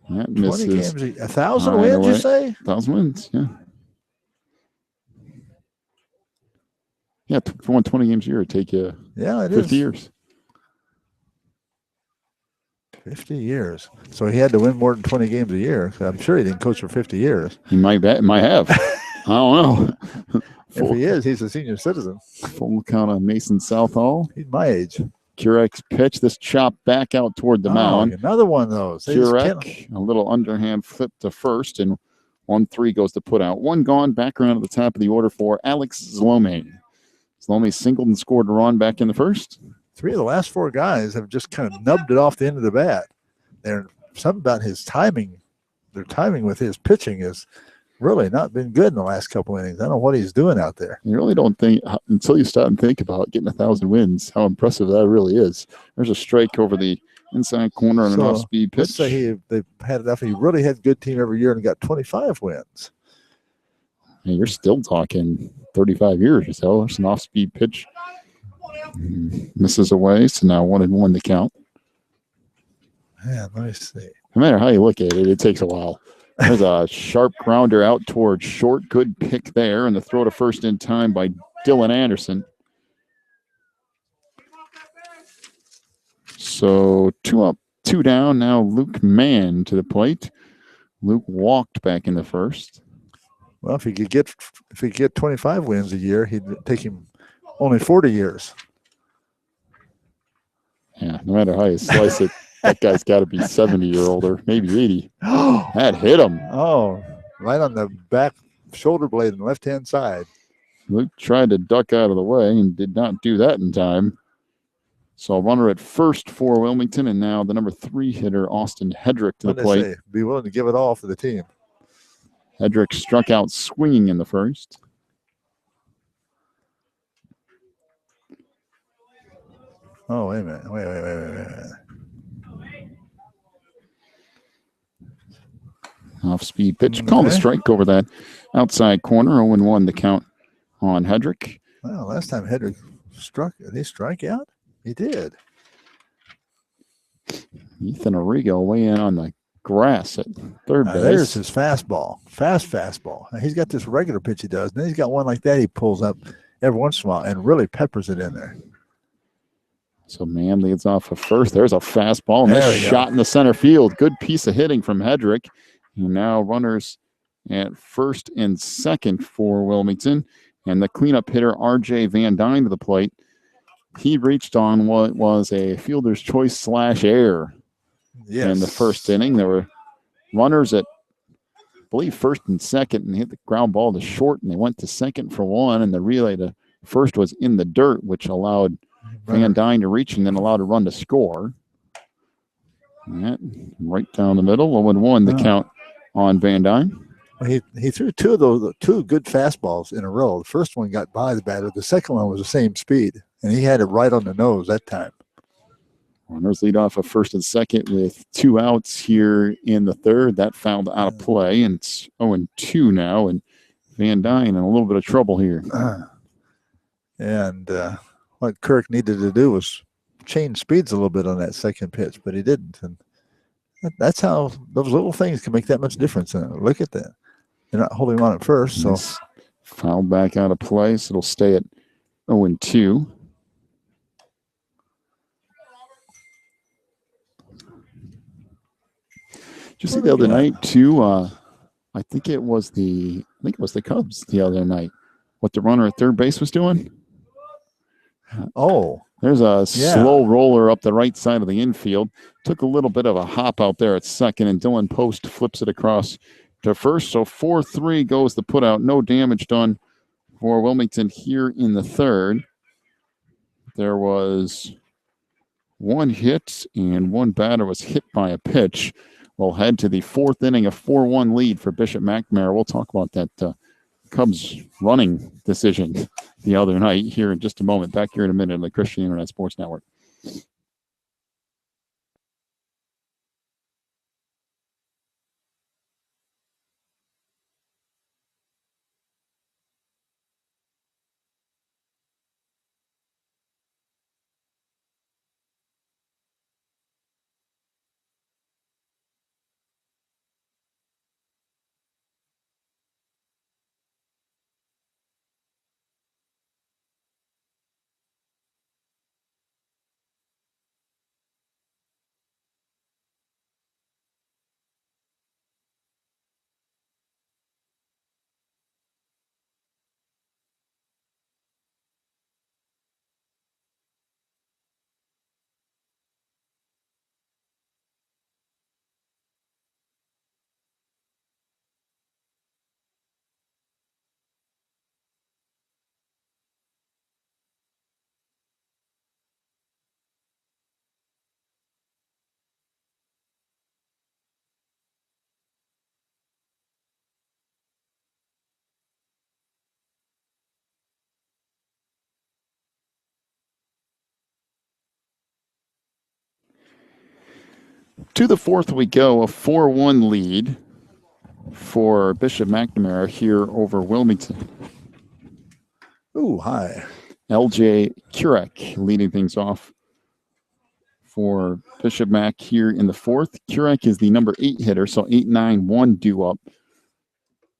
That 20 misses. games, 1,000 wins, you say? 1,000 wins, yeah. Yeah, if you won 20 games a year, it'd take you 50 years. 50 years. So he had to win more than 20 games a year. I'm sure he didn't coach for 50 years. He might have. I don't know. If he is, he's a senior citizen. Full count on Mason Southall. He's my age. Kurek's pitch. This chop back out toward the mound. Another one of those. Kurek, a little underhand flip to first, and 1-3 goes to put out. 1 gone, back around at the top of the order for Alex Zlomi. Zlomi singled and scored a run back in the first. 3 of the last 4 guys have just kind of nubbed it off the end of the bat. There's something about his timing. Their timing with his pitching is really not been good in the last couple innings. I don't know what he's doing out there. You really don't think, until you stop and think about getting 1,000 wins, how impressive that really is. There's a strike over the inside corner and an off-speed pitch. Let's say they've had enough. He really had a good team every year and got 25 wins. And you're still talking 35 years or so. There's an off-speed pitch. Misses away, so now 1-1 to count. Man, let me see. No matter how you look at it, it takes a while. There's a sharp grounder out towards short. Good pick there, and the throw to first in time by Dylan Anderson. So 2 up, 2 down. Now Luke Mann to the plate. Luke walked back in the first. Well, if he could get 25 wins a year, he'd take him only 40 years. Yeah, no matter how you slice it, that guy's got to be 70 or older, maybe 80. That hit him. Oh, right on the back shoulder blade on the left-hand side. Luke tried to duck out of the way and did not do that in time. So a runner at first for Wilmington, and now the number 3 hitter, Austin Hedrick, to the plate. Be willing to give it all for the team. Hedrick struck out swinging in the first. Oh, wait a minute. Wait a minute. Off-speed pitch. Called a strike over that outside corner. 0-1 the count on Hedrick. Well, last time Hedrick struck, did he strike out? He did. Ethan Arrigo way in on the grass at third base. There's his fastball. Fast fastball. Now, he's got this regular pitch he does. And then he's got one like that he pulls up every once in a while and really peppers it in there. So Mann leads off of first. There's a fastball. And this shot in the center field. Good piece of hitting from Hedrick. And now runners at first and second for Wilmington. And the cleanup hitter, R.J. Van Dyne, to the plate. He reached on what was a fielder's choice / error in the first inning. There were runners at, I believe, first and second, and hit the ground ball to short, and they went to second for one, and the relay to first was in the dirt, which allowed Van Dyne to reach and then allowed a run to score. That right down the middle, 0-1 the count on Van Dyne. He threw two good fastballs in a row. The first one got by the batter. The second one was the same speed, and he had it right on the nose that time. Runners lead off of first and second with 2 outs here in the third. That fouled out of play, and it's 0-2 now, and Van Dyne in a little bit of trouble here. And what Kirk needed to do was change speeds a little bit on that second pitch, but he didn't. And that's how those little things can make that much difference. And look at that. They're not holding on at first. So fouled back out of play, so it'll stay at 0-2. Did you see the other night too? I think it was the Cubs the other night. What the runner at third base was doing? Oh, there's a slow roller up the right side of the infield. Took a little bit of a hop out there at second, and Dylan Post flips it across to first. So 4-3 goes the putout. No damage done for Wilmington here in the third. There was 1 hit, and 1 batter was hit by a pitch. We'll head to the 4th inning, a 4-1 lead for Bishop McNamara. We'll talk about that Cubs running decision the other night here in just a moment. Back here in a minute on the Christian Internet Sports Network. To the 4th we go, a 4-1 lead for Bishop McNamara here over Wilmington. Ooh, hi. LJ Kurek leading things off for Bishop Mac here in the 4th. Kurek is the number 8 hitter, so 8-9-1 due up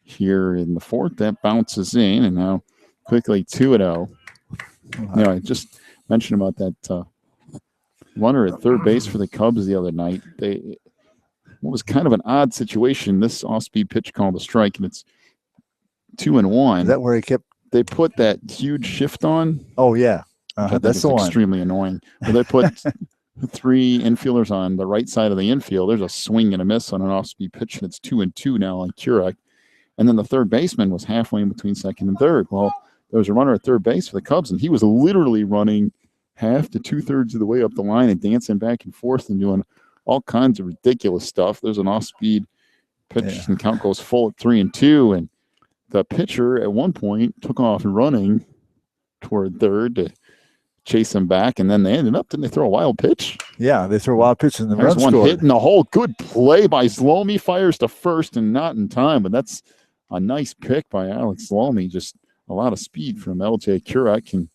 here in the 4th. That bounces in, and now quickly 2-0. I just mentioned about that runner at third base for the Cubs the other night. What was kind of an odd situation, this off-speed pitch called a strike, and it's 2-1. Is that where he kept? They put that huge shift on. Oh, yeah. That's the one. Extremely annoying. Well, they put 3 infielders on the right side of the infield. There's a swing and a miss on an off-speed pitch, and it's 2-2 now on Kurek. And then the third baseman was halfway in between second and third. Well, there was a runner at third base for the Cubs, and he was literally running half to 2/3 of the way up the line and dancing back and forth and doing all kinds of ridiculous stuff. There's an off-speed pitch, and count goes full at 3-2. And the pitcher at one point took off running toward third to chase him back, and then they ended up, didn't they throw a wild pitch? Yeah, they threw a wild pitch, and the There's run one scored. hit in the hole. Good play by Zlomi, fires to first and not in time, but that's a nice pick by Alex Zlomi. Just a lot of speed from LJ Kurek, and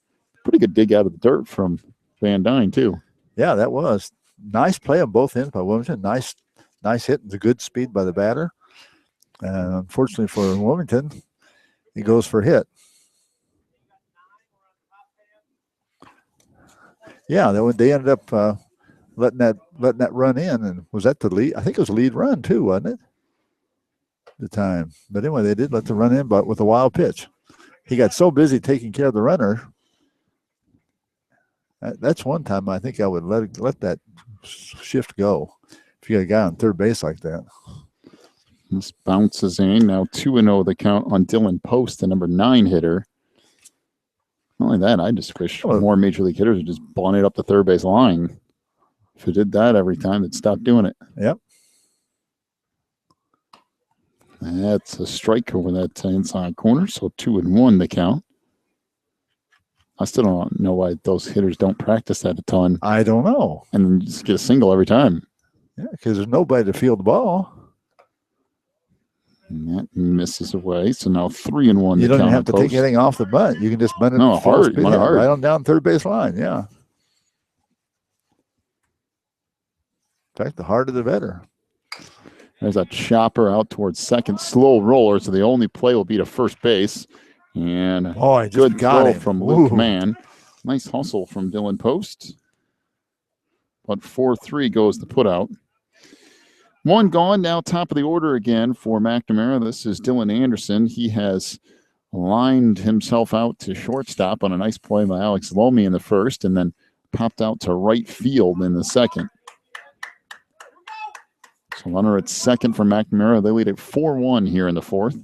pretty good dig out of the dirt from Van Dyne too. Yeah, that was nice play on both ends by Wilmington. Nice hit and the good speed by the batter. And unfortunately for Wilmington, he goes for a hit. Yeah, they ended up letting that run in, and was that the lead? I think it was a lead run too, wasn't it? At the time, but anyway, they did let the run in, but with a wild pitch. he got so busy taking care of the runner. That's one time I think I would let that shift go if you got a guy on third base like that. This bounces in. Now 2-0 the count on Dylan Post, the number 9 hitter. Not only that, I just wish more major league hitters would just bunt it up the third base line. If it did that every time, they'd stop doing it. Yep. That's a strike over that inside corner, so 2-1 the count. I still don't know why those hitters don't practice that a ton. I don't know. And then just get a single every time. Yeah, because there's nobody to field the ball. And that misses away. So now 3-1. You don't even have to take anything off the bunt. You can just bunt it hard, right on down third base line. Yeah. In fact, the harder the better. There's a chopper out towards second. Slow roller, so the only play will be to first base. And I just good got throw it from Luke Mann. Nice hustle from Dylan Post. But 4-3 goes the putout. One gone, now top of the order again for McNamara. This is Dylan Anderson. He has lined himself out to shortstop on a nice play by Alex Lomi in the first, and then popped out to right field in the second. So runner at second for McNamara. They lead at 4-1 here in the fourth.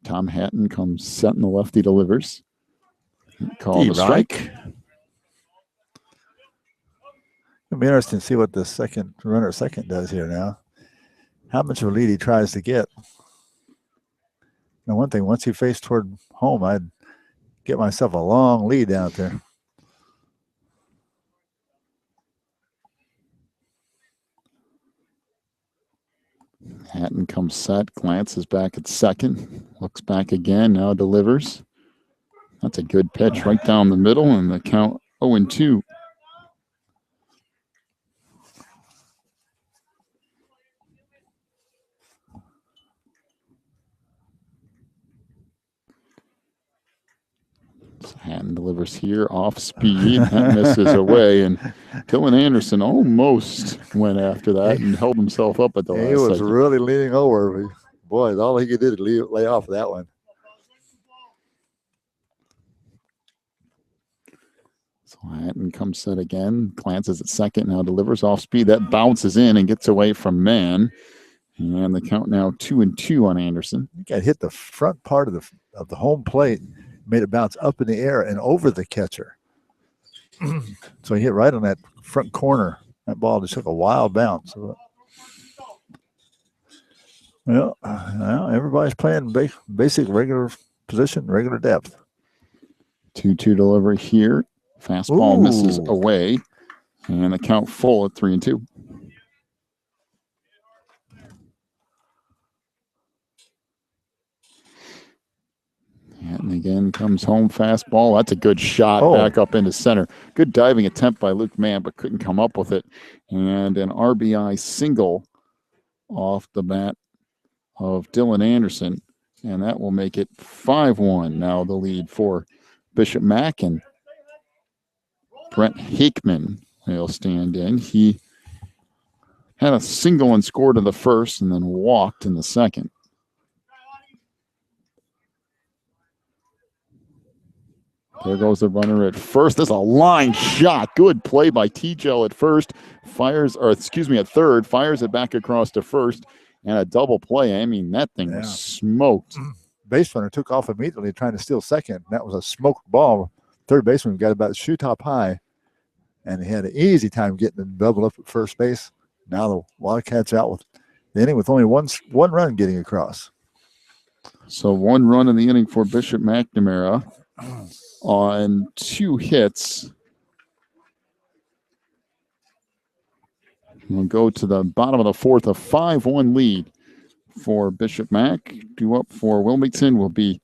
Tom Hatton comes set and the lefty delivers. Called a strike. It'll be interesting to see what the second runner at second does here now. How much of a lead he tries to get. Now, one thing, once he faced toward home, I'd get myself a long lead out there. Hatton comes set, glances back at second, looks back again, now delivers. That's a good pitch right down the middle, and the count 0-2. Hatton delivers here off speed. That misses away, and Dylan Anderson almost went after that and held himself up at the last He was second. really leaning over. Boy, all he could do to lay off that one. So Hatton comes set again, glances at second, now delivers off speed. That bounces in and gets away from Mann. And the count now 2-2 on Anderson. He got hit the front part of the home plate, made it bounce up in the air and over the catcher. So he hit right on that front corner. That ball just took a wild bounce. Well, everybody's playing basic regular position, regular depth. 2-2 delivery here. Fastball misses away. And the count full at 3-2. Hatton again comes home, fastball. That's a good shot back up into center. Good diving attempt by Luke Mann, but couldn't come up with it. And an RBI single off the bat of Dylan Anderson. And that will make it 5-1. Now the lead for Bishop Mack, and Brent Hickman will stand in. He had a single and scored in the first and then walked in the second. There goes the runner at first. This is a line shot. Good play by T-Gel at first. At third. Fires it back across to first. And a double play. I mean, that thing was smoked. Base runner took off immediately trying to steal second. That was a smoked ball. Third baseman got about shoe top high. And he had an easy time getting the double up at first base. Now the Wildcats out with the inning with only one run getting across. So 1 run in the inning for Bishop McNamara on 2 hits. We'll go to the bottom of the fourth, a 5-1 lead for Bishop Mack. Due up for Wilmington will be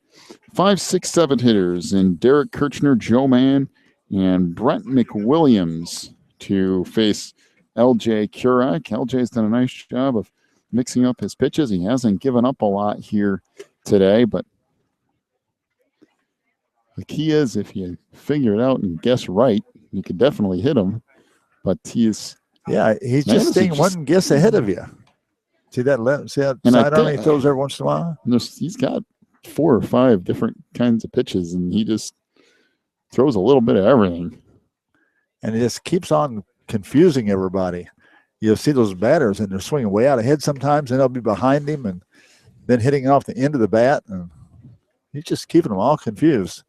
5, 6, 7 hitters, and Derek Kirchner, Joe Mann, and Brent McWilliams to face LJ Kurak. LJ's done a nice job of mixing up his pitches. He hasn't given up a lot here today, but the key is if you figure it out and guess right, you could definitely hit him. But he's just staying one guess ahead of you. See that side on he throws every once in a while? He's got 4 or 5 different kinds of pitches, and he just throws a little bit of everything. And it just keeps on confusing everybody. You'll see those batters, and they're swinging way out ahead sometimes, and they'll be behind him and then hitting off the end of the bat. And he's just keeping them all confused.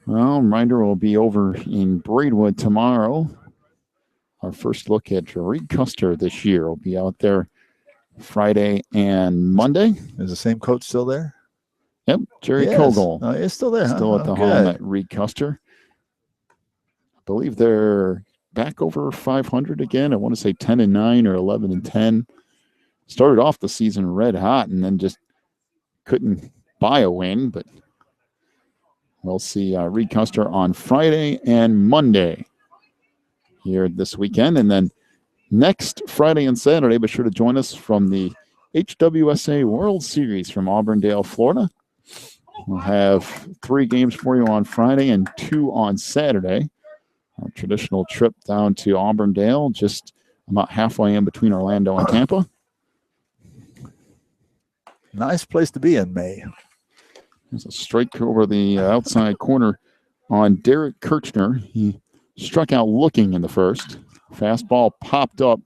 Well, reminder will be over in Braidwood tomorrow. Our first look at Reed Custer this year will be out there Friday and Monday. Is the same coach still there? Yep, Jerry Kogel. Oh, he's still there. Still at the home at Reed Custer. I believe they're back over 500 again. I want to say 10-9 or 11-10. Started off the season red hot and then just couldn't buy a win, but we'll see Reed Custer on Friday and Monday here this weekend. And then next Friday and Saturday, be sure to join us from the HWSA World Series from Auburndale, Florida. We'll have 3 games for you on Friday and 2 on Saturday. Our traditional trip down to Auburndale, just about halfway in between Orlando and Tampa. Nice place to be in May. There's a strike over the outside corner on Derek Kirchner. He struck out looking in the first. Fastball popped up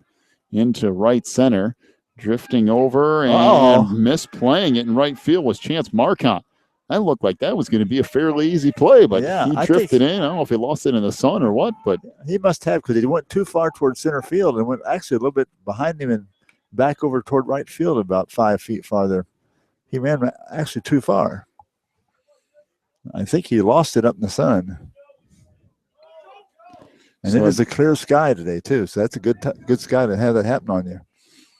into right center, drifting over and misplaying it in right field was Chance Marcotte. That looked like that was going to be a fairly easy play, but he drifted in. I don't know if he lost it in the sun or what, but he must have, because he went too far towards center field and went actually a little bit behind him and back over toward right field about 5 feet farther. He ran actually too far. I think he lost it up in the sun. And it is a clear sky today, too. So that's a good sky to have that happen on you.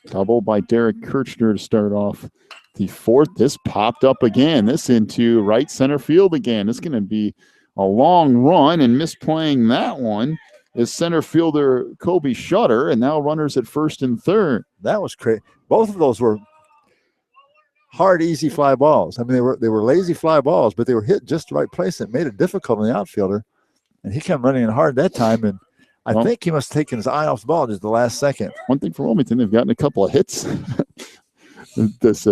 Double by Derek Kirchner to start off the fourth. This popped up again. This into right center field again. This is going to be a long run, and misplaying that one is center fielder Kobe Shutter, and now runners at first and third. That was crazy. Both of those were hard, easy fly balls. I mean, they were lazy fly balls, but they were hit just the right place that made it difficult on the outfielder. And he came running in hard that time, and I think he must have taken his eye off the ball just the last second. One thing for Wilmington, they've gotten a couple of hits. That's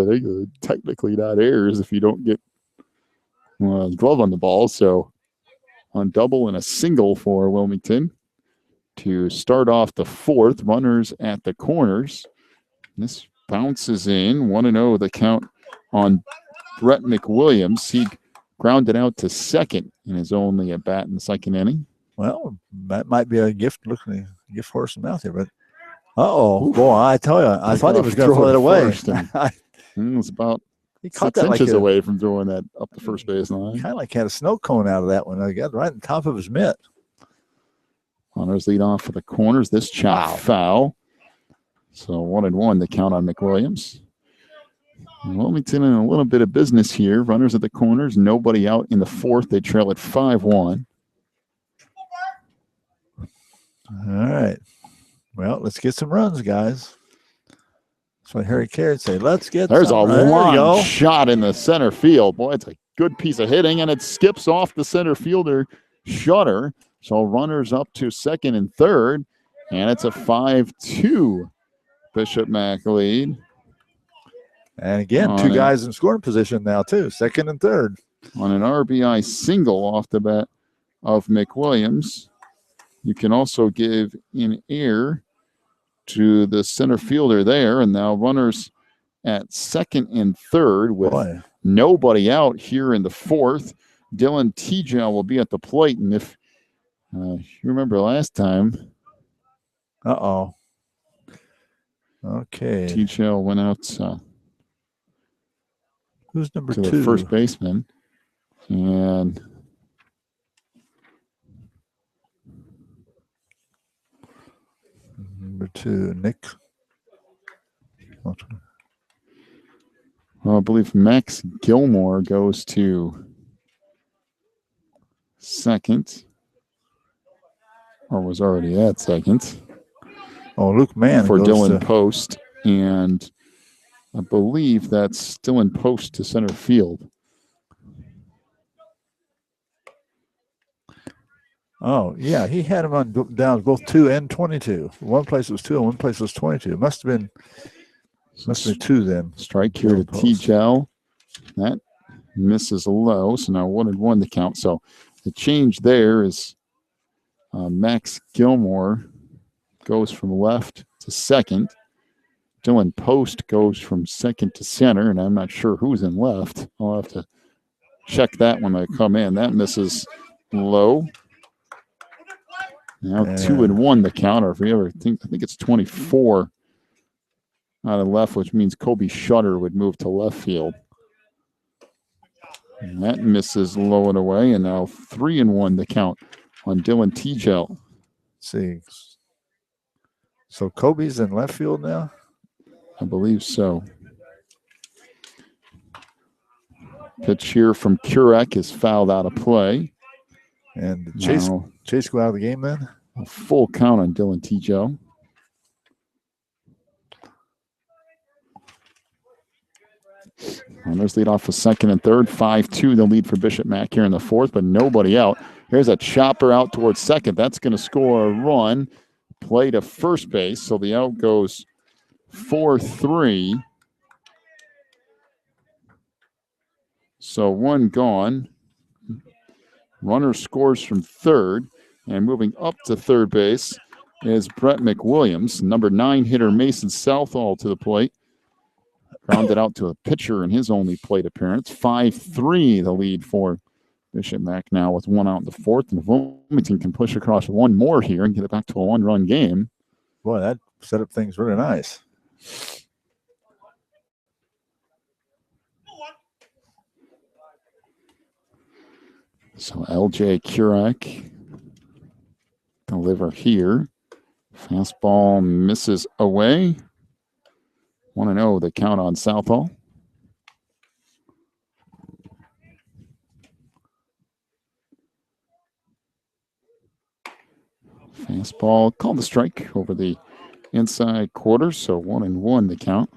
technically not errors if you don't get glove on the ball. So on double and a single for Wilmington to start off the fourth. Runners at the corners. This bounces in. 1-0 the count on Brett McWilliams. He grounded out to second in his only at bat in the second inning. Well, that might be a gift horse in the mouth here, but boy, I tell you, I thought he was going to throw that away. It was about he 6 inches away from throwing that up the first base line. Kind of like had a snow cone out of that one. I got right on top of his mitt. Runners lead off for the corners. This chop foul. So 1-1 the count on McWilliams. Wilmington in a little bit of business here. Runners at the corners. Nobody out in the fourth. They trail at 5-1. All right. Well, let's get some runs, guys. That's what Harry Caray would say. Let's get There's some. a long shot in the center field. Boy, it's a good piece of hitting, and it skips off the center fielder, Shutter. So runners up to second and third, and it's a 5-2 Bishop Mac lead. And again, two guys in scoring position now, too, second and third. On an RBI single off the bat of McWilliams. You can also give in air to the center fielder there. And now runners at second and third with nobody out here in the fourth. Dylan Tejel will be at the plate. And if you remember last time. Okay. Tejel went out who's number to two? The first baseman. And number two, Nick. Well, I believe Max Gilmore goes to second, or was already at second. Oh, Luke Mann for Dylan Post, and I believe that's still in Post to center field. Oh, yeah, he had him on down both 2 and 22. One place was 2 and one place was 22. It must have been 2 then. Strike here to Tejel. That misses low, so now 1-1 the count. So the change there is Max Gilmore goes from left to second. Dylan Post goes from second to center, and I'm not sure who's in left. I'll have to check that when I come in. That misses low. Now 2-1 the count, or if we ever think, I think it's 24 out of left, which means Kobe Shutter would move to left field. And that misses low and away, and now 3-1 the count on Dylan Tegel. See. So Kobe's in left field now? I believe so. Pitch here from Kurek is fouled out of play. And Chase go out of the game then? A full count on Dylan Tegel. Runners lead off for second and third. 5-2 the lead for Bishop Mack here in the fourth, but nobody out. Here's a chopper out towards second. That's going to score a run. Play to first base, so the out goes 4-3. So one gone. Runner scores from third, and moving up to third base is Brett McWilliams. Number 9 hitter Mason Southall to the plate. Grounded out to a pitcher in his only plate appearance. 5-3 the lead for Bishop Mack now with one out in the fourth. And if Wilmington can push across one more here and get it back to a one-run game. Boy, that set up things really nice. So LJ Kurek deliver here. Fastball misses away. 1-0 the count on Southall. Fastball called the strike over the inside quarter, so 1-1 the count.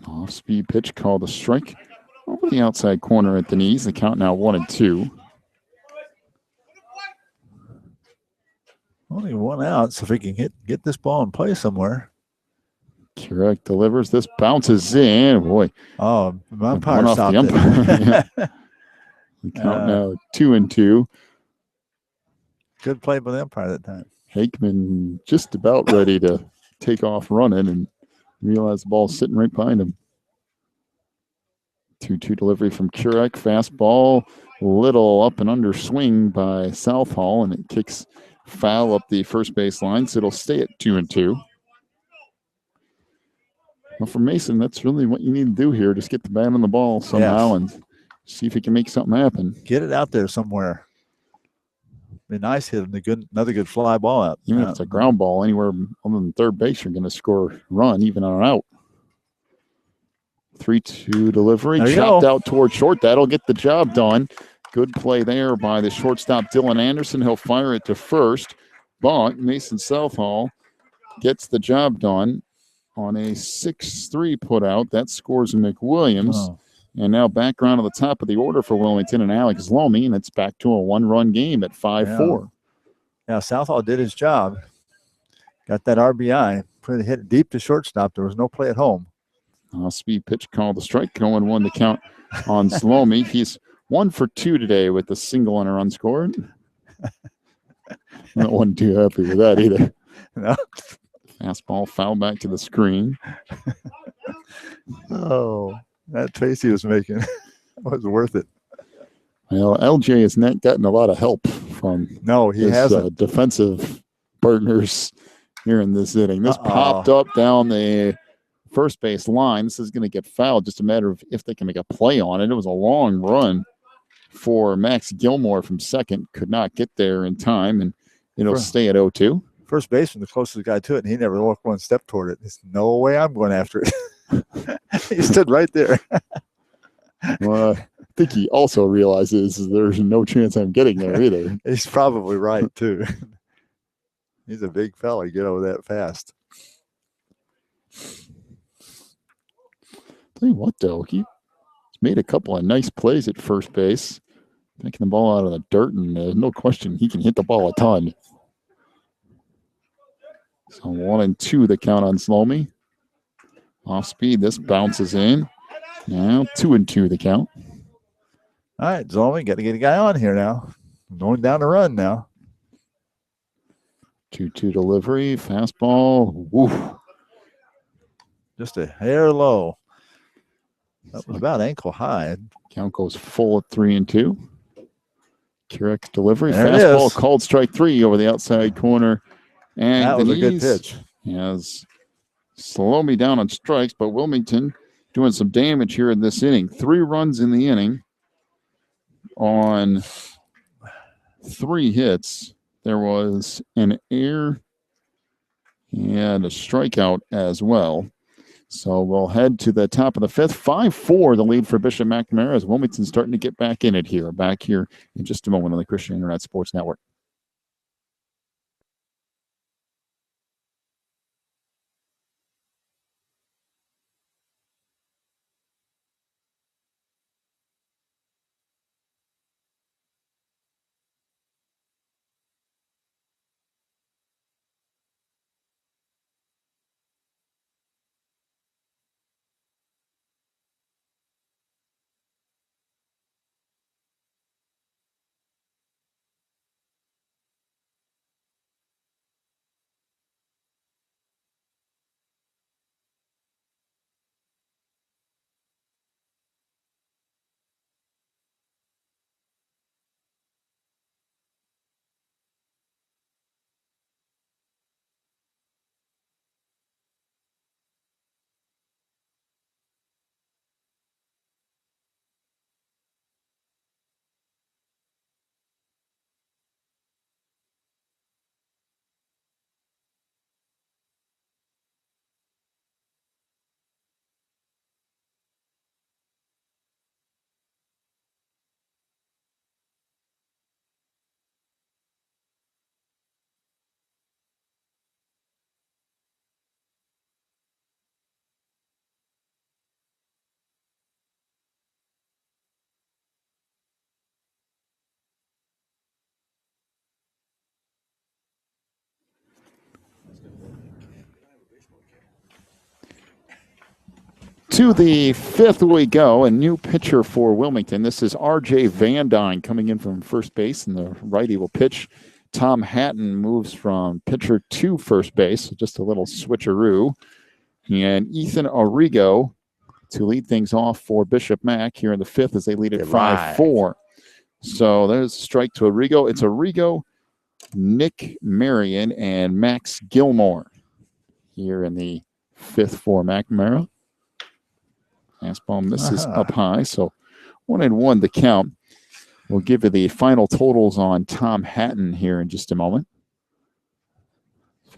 Off-speed pitch called a strike over the outside corner at the knees. The count now 1-2. Only one out, so if he can get this ball in play somewhere. Kurek delivers. This bounces in. Boy. Oh, my umpire stopped it. Yeah. The count now 2-2. Good play by the umpire that time. Hakeman just about ready to take off running and realized the ball's sitting right behind him. 2-2 delivery from Kurek. Fastball, little up and under swing by Southall, and it kicks foul up the first base line, so it'll stay at 2-2. Well, for Mason, that's really what you need to do here. Just get the bat on the ball somehow and see if he can make something happen. Get it out there somewhere. Be nice hitting another good fly ball out. Even if it's a ground ball anywhere other than third base, you're going to score a run even on an out. 3-2 delivery, chopped out toward short. That'll get the job done. Good play there by the shortstop, Dylan Anderson. He'll fire it to first. But Mason Southall gets the job done on a 6-3 put out. That scores McWilliams. Oh. And now back around to the top of the order for Wilmington and Alex Lomi, and it's back to a one-run game at 5-4. Yeah, Southall did his job. Got that RBI. Put it hit deep to shortstop. There was no play at home. Speed pitch called the strike. Going 1 to count on Lomi. He's 1 for 2 today with a single and a run scored. I wasn't too happy with that either. No. Fastball foul back to the screen. Oh, that face he was making was worth it. Well, LJ has not gotten a lot of help from hasn't. Defensive partners here in this inning. This popped up down the first base line. This is going to get fouled. Just a matter of if they can make a play on it. It was a long run for Max Gilmore from second. Could not get there in time, and it'll stay at 0-2. First baseman, the closest guy to it, and he never walked one step toward it. There's no way I'm going after it. He stood right there. Well, I think he also realizes there's no chance I'm getting there either. He's probably right, too. He's a big fella. You get over that fast. Tell you what, though, he's made a couple of nice plays at first base, taking the ball out of the dirt, and no question he can hit the ball a ton. So 1-2 the count on Slomi. Off speed, this bounces in. Now 2-2 the count. All right, Zolmi, got to get a guy on here now. Going down the run now. 2-2 delivery, fastball. Woof. Just a hair low. That was about ankle high. Count goes full at 3-2. Keurig delivery, There it fastball is. called strike 3 over the outside corner. And That the was a good knees pitch. has slowed me down on strikes, but Wilmington doing some damage here in this inning. 3 runs in the inning on 3 hits. There was an error and a strikeout as well. So we'll head to the top of the 5th. 5-4 the lead for Bishop McNamara as Wilmington's starting to get back in it here. Back here in just a moment on the Christian Internet Sports Network. To the 5th we go, a new pitcher for Wilmington. This is R.J. Van Dyne coming in from first base, and the righty will pitch. Tom Hatton moves from pitcher to first base, just a little switcheroo. And Ethan Arrigo to lead things off for Bishop Mac here in the 5th as they lead at 5-4. So there's a strike to Arrigo. It's Arrigo, Nick Marion, and Max Gilmore here in the 5th for McNamara. Fastball misses up high, so 1-1 the count. We'll give you the final totals on Tom Hatton here in just a moment.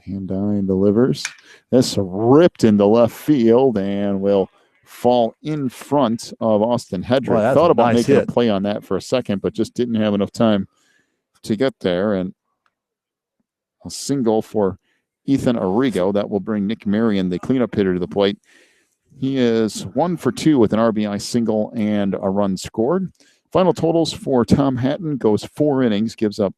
Van Dyne delivers. This ripped into left field and will fall in front of Austin Hedrick. Boy, thought about nice making hit. a play on that for a second, but just didn't have enough time to get there. And a single for Ethan Arrigo. That will bring Nick Marion, the cleanup hitter, to the plate. He is 1 for 2 with an RBI single and a run scored. Final totals for Tom Hatton goes 4 innings, gives up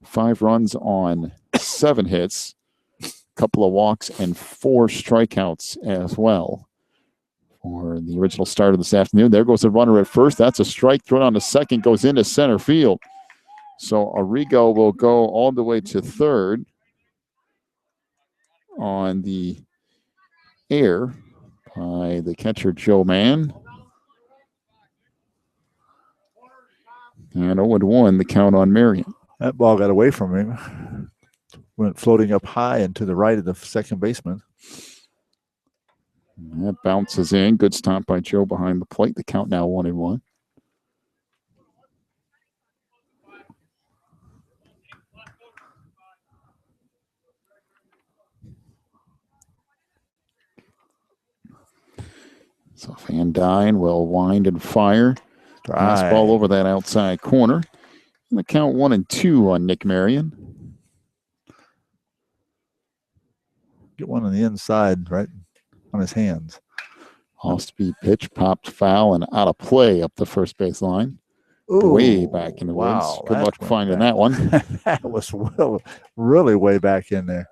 5 runs on 7 hits, a couple of walks, and 4 strikeouts as well. For the original start of this afternoon, there goes the runner at first. That's a strike thrown on to second, goes into center field. So Arrigo will go all the way to third on the air by the catcher, Joe Mann. And 0-1, the count on Marion. That ball got away from him. Went floating up high and to the right of the second baseman. And that bounces in. Good stop by Joe behind the plate. The count now 1-1. So Van Dyne will wind and fire. Fastball over that outside corner. And the count 1-2 on Nick Marion. Get one on the inside, right on his hands. Off-speed pitch, popped foul and out of play up the first base line. Ooh, way back in the woods. Good luck finding that one. That was really way back in there.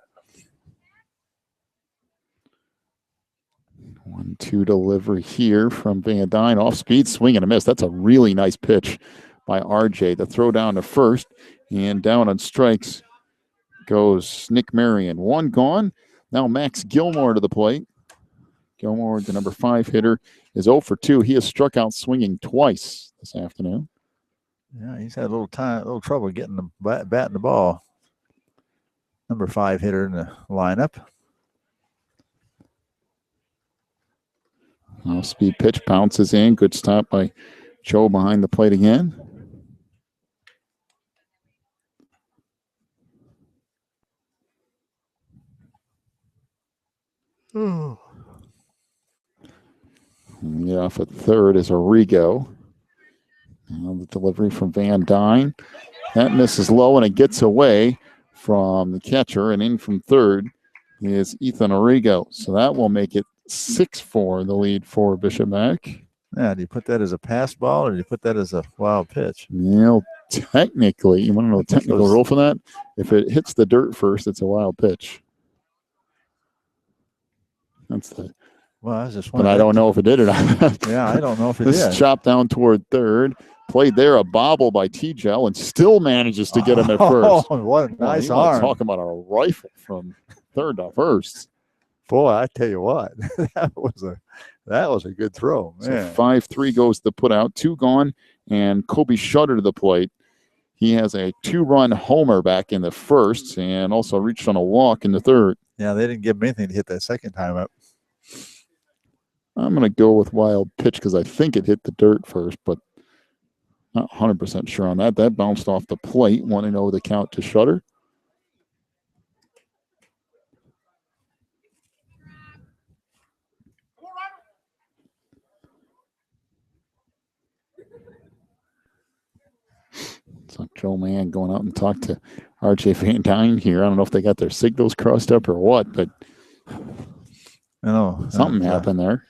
1-2 delivery here from Van Dyne. Off speed, swing and a miss. That's a really nice pitch by RJ. The throw down to first, and down on strikes goes Nick Marion. One gone. Now Max Gilmore to the plate. Gilmore, the number 5 hitter, is 0 for 2. He has struck out swinging twice this afternoon. Yeah, he's had a little trouble getting the bat in the ball. Number 5 hitter in the lineup. Off speed pitch bounces in. Good stop by Joe behind the plate again. And off at third is Arrigo. Now the delivery from Van Dyne. That misses low, and it gets away from the catcher, and in from third is Ethan Arrigo. So that will make it 6-4, the lead for Bishop Mac. Yeah, do you put that as a pass ball, or do you put that as a wild pitch? Well, technically, you want to know the technical rule for that? If it hits the dirt first, it's a wild pitch. That's the. Well, I was just wondering. But I don't know if it did or not. Yeah, I don't know if it did. This chopped down toward third. Played there, a bobble by T-Gel, and still manages to get him at first. Oh, what a nice arm. Talking about a rifle from third to first. Boy, I tell you what, that was a good throw. Man. So 5-3 goes the put out, 2 gone, and Kobe Shutter to the plate. He has a 2-run homer back in the first, and also reached on a walk in the third. Yeah, they didn't give him anything to hit that second time up. I'm going to go with wild pitch because I think it hit the dirt first, but not 100% sure on that. That bounced off the plate. 1-0 the count to Shutter. So Joe Mann going out and talk to RJ Van Dyne here. I don't know if they got their signals crossed up or what, but something happened there.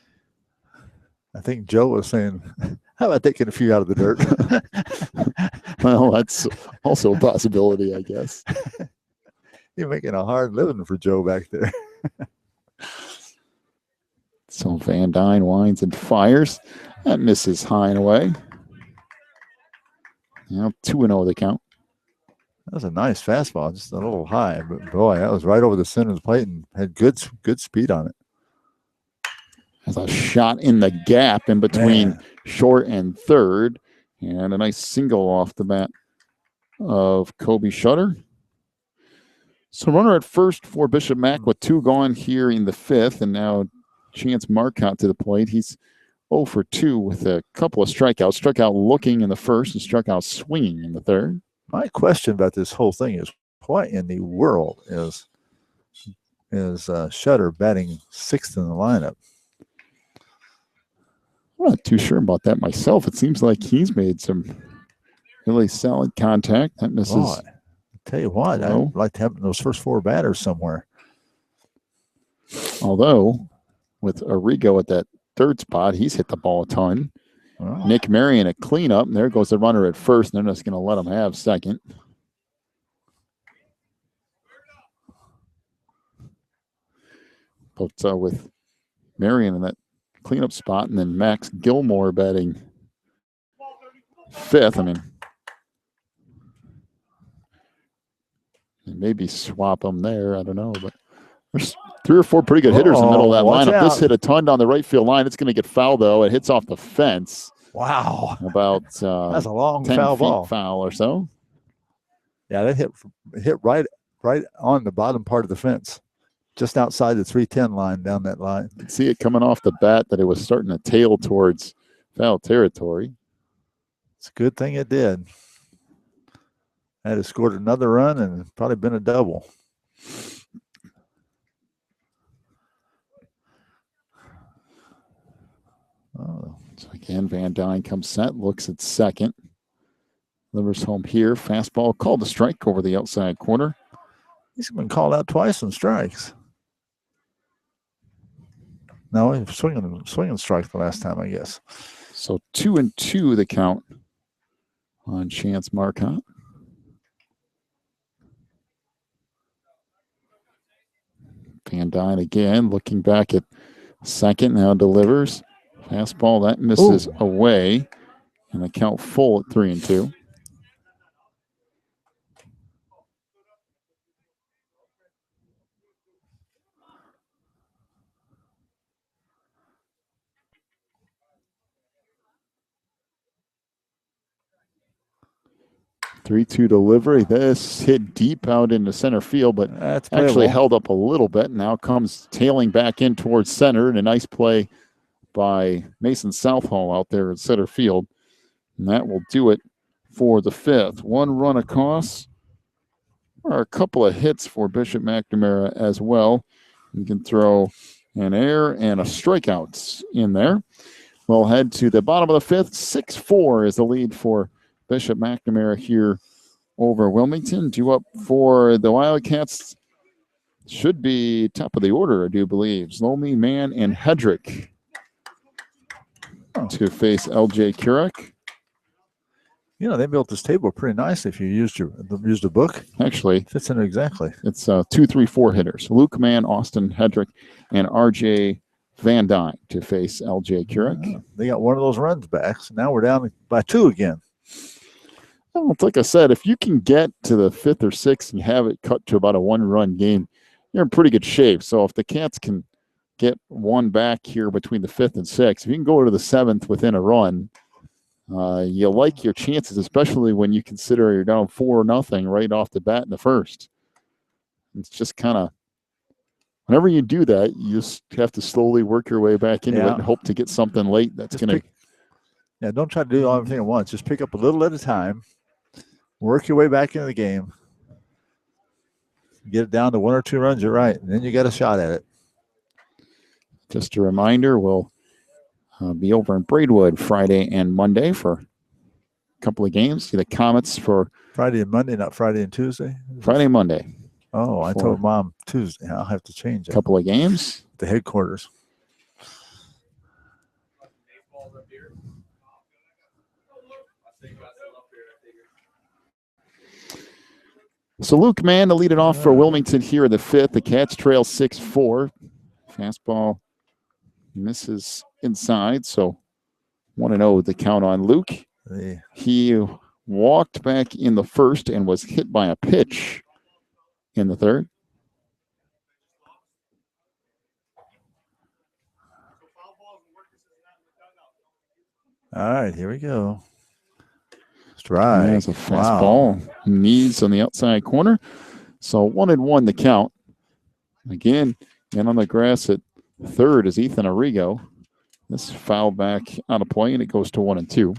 I think Joe was saying, how about taking a few out of the dirt? Well, that's also a possibility, I guess. You're making a hard living for Joe back there. So Van Dyne winds and fires. That misses high and away. Now 2-0 the count. That was a nice fastball, just a little high. But, boy, that was right over the center of the plate and had good speed on it. Has a shot in the gap in between short and third. And a nice single off the bat of Kobe Shutter. So runner at first for Bishop Mac with 2 gone here in the 5th. And now Chance Marcotte to the plate. He's 0 for 2 with a couple of strikeouts. Struck out looking in the first and struck out swinging in the third. My question about this whole thing is, what in the world is Shutter batting 6th in the lineup? I'm not too sure about that myself. It seems like he's made some really solid contact. That misses. Boy, I tell you what, I'd like to have those first 4 batters somewhere. Although, with Arrigo at that third spot, he's hit the ball a ton. Oh. Nick Marion a cleanup, and there goes the runner at first, and they're just going to let him have second. But with Marion in that cleanup spot, and then Max Gilmore batting 5th. I mean, maybe swap them there. I don't know, but there's 3 or 4 pretty good hitters in the middle of that lineup. Out. This hit a ton down the right field line. It's going to get fouled, though. It hits off the fence. Wow. About that's a long 10 foul feet ball. Foul or so. Yeah, that hit right on the bottom part of the fence, just outside the 310 line, down that line. You can see it coming off the bat that it was starting to tail towards foul territory. It's a good thing it did. Had have scored another run and probably been a double. Oh. So again, Van Dyne comes set, looks at second. Delivers home here. Fastball called a strike over the outside corner. He's been called out twice on strikes. No, he was swinging strike the last time, I guess. So 2-2 the count on Chance Marcotte. Van Dyne again looking back at Second now delivers. Fastball that misses away. And the count full at 3-2. Three-two delivery. This hit deep out into center field, but That's actually playable. held up a little bit. Now comes tailing back in towards center, and a nice play by Mason Southall out there at center field. And that will do it for the fifth. One run across. Are a couple of hits for Bishop McNamara as well. You can throw an error and a strikeouts in there. We'll head to the bottom of the fifth. 6-4 is the lead for Bishop McNamara here over Wilmington. Due up for the Wildcats should be top of the order, I do believe. Zlomi, Mann, and Hedrick to face LJ Kurek. You know, they built this table pretty nice if you used a book. Actually, fits in exactly. It's 2, 3, 4 hitters. Luke Mann, Austin Hedrick, and RJ Van Dyne to face LJ Kurek. They got one of those runs back, so now we're down by 2 again. Well, it's like I said, if you can get to the 5th or 6th and have it cut to about a 1-run game, you're in pretty good shape. So if the Cats can get one back here between the 5th and 6th, if you can go to the 7th within a run, you like your chances, especially when you consider you're down 4-0 right off the bat in the first. It's just kind of, whenever you do that, you just have to slowly work your way back into it and hope to get something late that's going to. Yeah, don't try to do everything at once. Just pick up a little at a time. Work your way back into the game. Get it down to 1 or 2 runs, you're right. And then you got a shot at it. Just a reminder, we'll be over in Braidwood Friday and Monday for a couple of games. See the Comets for Friday and Monday, not Friday and Tuesday? Friday and Monday. Oh, I told Mom Tuesday. I'll have to change it. A couple of games. The headquarters. So Luke Mann to lead it off for Wilmington here in the 5th. The Cats trail 6-4. Fastball misses inside, so 1-0 the count on Luke. He walked back in the first and was hit by a pitch in the third. All right, here we go. Strike. There's a fastball. Wow. Knees on the outside corner. So 1-1 the count. Again, and on the grass at third is Ethan Arrigo. This foul back out of play, and it goes to 1-2.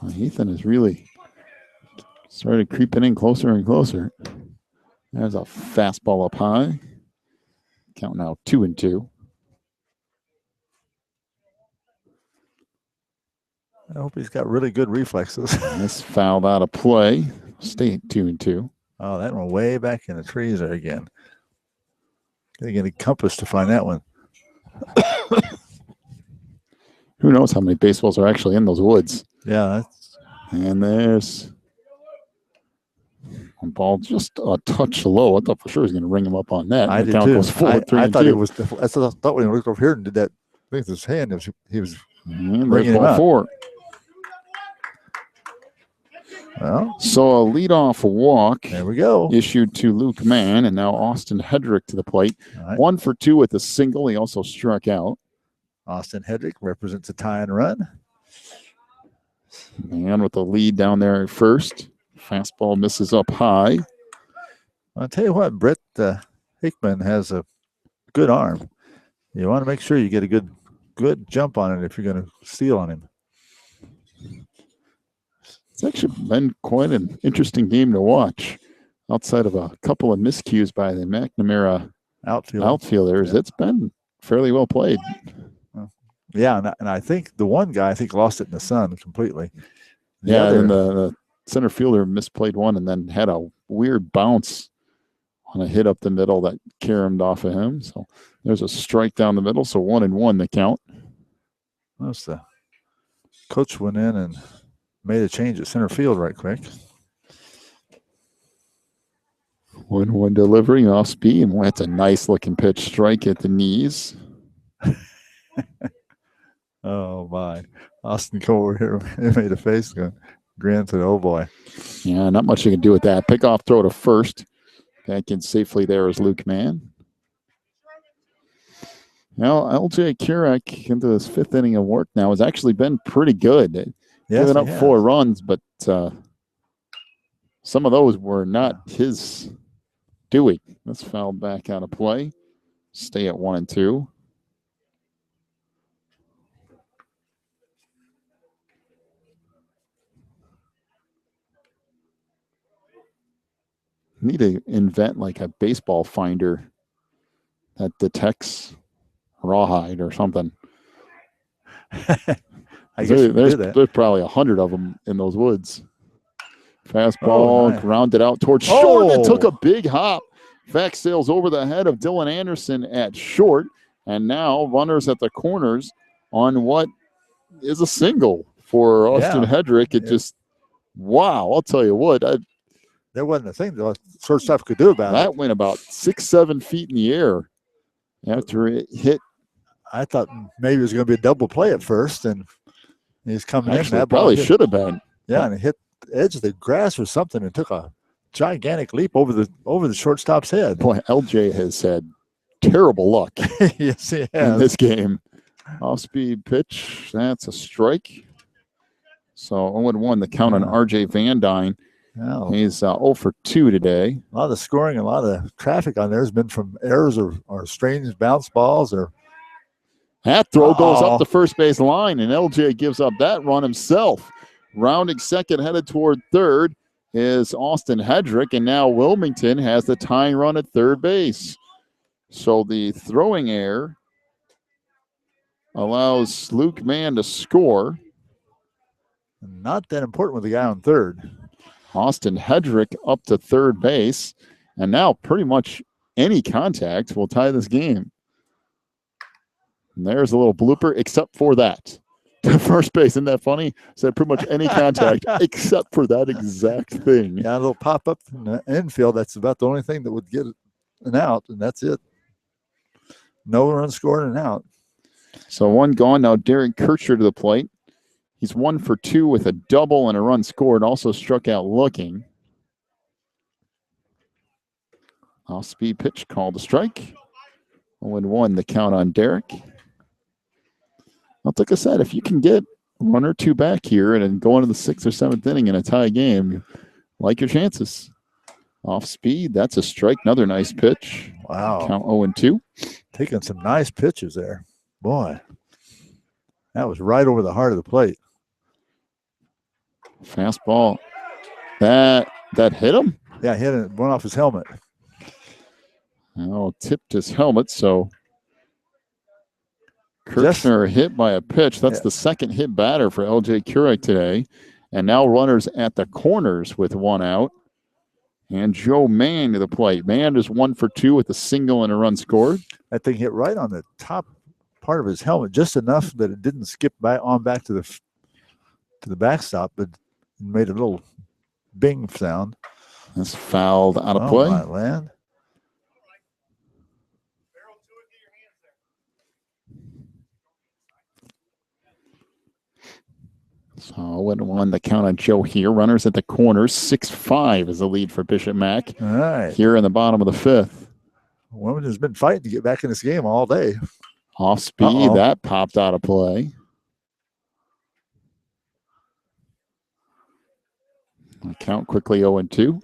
Well, Ethan has really started creeping in closer and closer. There's a fastball up high. Count now 2-2. I hope he's got really good reflexes. This fouled out of play. Stay at 2-2. Oh, that one way back in the trees there again. Gotta get a compass to find that one. Who knows how many baseballs are actually in those woods? Yeah. And there's a ball just a touch low. I thought for sure he was going to ring him up on that. I did count too. Goes full at 3-2. I thought it was. I thought when he looked over here and did that with his hand, he was ringing him out. 4. Well, so a leadoff walk. There we go. Issued to Luke Mann, and now Austin Hedrick to the plate. Right. 1 for 2 with a single. He also struck out. Austin Hedrick represents a tie and run. Man with the lead down there at first. Fastball misses up high. I'll tell you what, Brett Hickman has a good arm. You want to make sure you get a good jump on it if you're going to steal on him. It's actually been quite an interesting game to watch. Outside of a couple of miscues by the McNamara outfielders, It's been fairly well played. Yeah, and I think the one guy lost it in the sun completely. And the center fielder misplayed one and then had a weird bounce on a hit up the middle that caromed off of him. So there's a strike down the middle. So 1-1 the count. That's the coach went in and made a change at center field right quick. 1-1 delivery off speed. And that's a nice looking pitch. Strike at the knees. Oh, my. Austin come over here and made a face grin to the old boy. Yeah, not much you can do with that. Pick off throw to first. Back in safely there is Luke Mann. Now, LJ Kurek into his 5th inning of work now has actually been pretty good. Yes, Giving up 4 runs, but some of those were not his doing. That's fouled back out of play. Stay at 1-2. Need to invent like a baseball finder that detects rawhide or something. I guess there's probably 100 of them in those woods. Fastball grounded out towards short and took a big hop. Vac sails over the head of Dylan Anderson at short, and now runners at the corners on what is a single for Austin Hedrick. It just, wow, I'll tell you what. There wasn't a thing the shortstop could do about it. That went about 6-7 feet in the air after it hit. I thought maybe it was going to be a double play at first, and he's coming in. That probably should have been. Yeah, and it hit the edge of the grass or something and took a gigantic leap over the shortstop's head. Boy, LJ has had terrible luck yes, he has. in this game. Off-speed pitch, that's a strike. So 0-1 the count on R.J. Van Dyne. Oh. He's 0 for 2 today. A lot of scoring, a lot of traffic on there has been from errors or strange bounce balls. Or that throw goes up the first base line, and LJ gives up that run himself. Rounding second, headed toward third is Austin Hedrick, and now Wilmington has the tying run at third base. So the throwing error allows Luke Mann to score. Not that important with the guy on third. Austin Hedrick up to third base, and now pretty much any contact will tie this game. And there's a little blooper, except for that. To first base, isn't that funny? Said pretty much any contact except for that exact thing. Yeah, a little pop up in the infield. That's about the only thing that would get an out, and that's it. No run scored and out. So 1 gone. Now Derek Kircher to the plate. He's 1 for 2 with a double and a run scored. Also struck out looking. Off-speed pitch called a strike. 0-1 the count on Derek. Well, like I said, if you can get 1 or 2 back here and then go into the 6th or 7th inning in a tie game, you like your chances. Off-speed, that's a strike. Another nice pitch. Wow. Count 0-2. Taking some nice pitches there. Boy, that was right over the heart of the plate. Fastball. That hit him? Yeah, hit it. Went off his helmet. Oh, tipped his helmet, so Kirchner hit by a pitch. That's the second hit batter for LJ Kurek today. And now runners at the corners with 1 out. And Joe Mann to the plate. Mann is 1 for 2 with a single and a run scored. That thing hit right on the top part of his helmet, just enough that it didn't skip back to the backstop, but made a little bing sound. That's fouled out of play. My land. So 0-1 the count on Joe here. Runners at the corners. 6-5 is the lead for Bishop Mack. All right. Here in the bottom of the 5th. Woman has been fighting to get back in this game all day. Off speed, that popped out of play. Count quickly 0-2.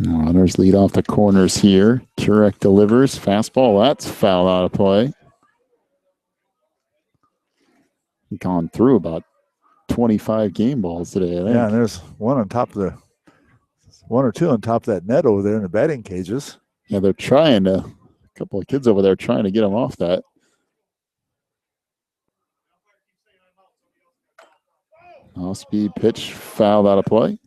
Runners lead off the corners here. Kurek delivers. Fastball, that's foul out of play. Gone through about 25 game balls today, I think. Yeah, and there's one or two on top of that net over there in the batting cages. Yeah, they're trying to, a couple of kids over there trying to get them off that. Off-speed pitch, fouled out of play.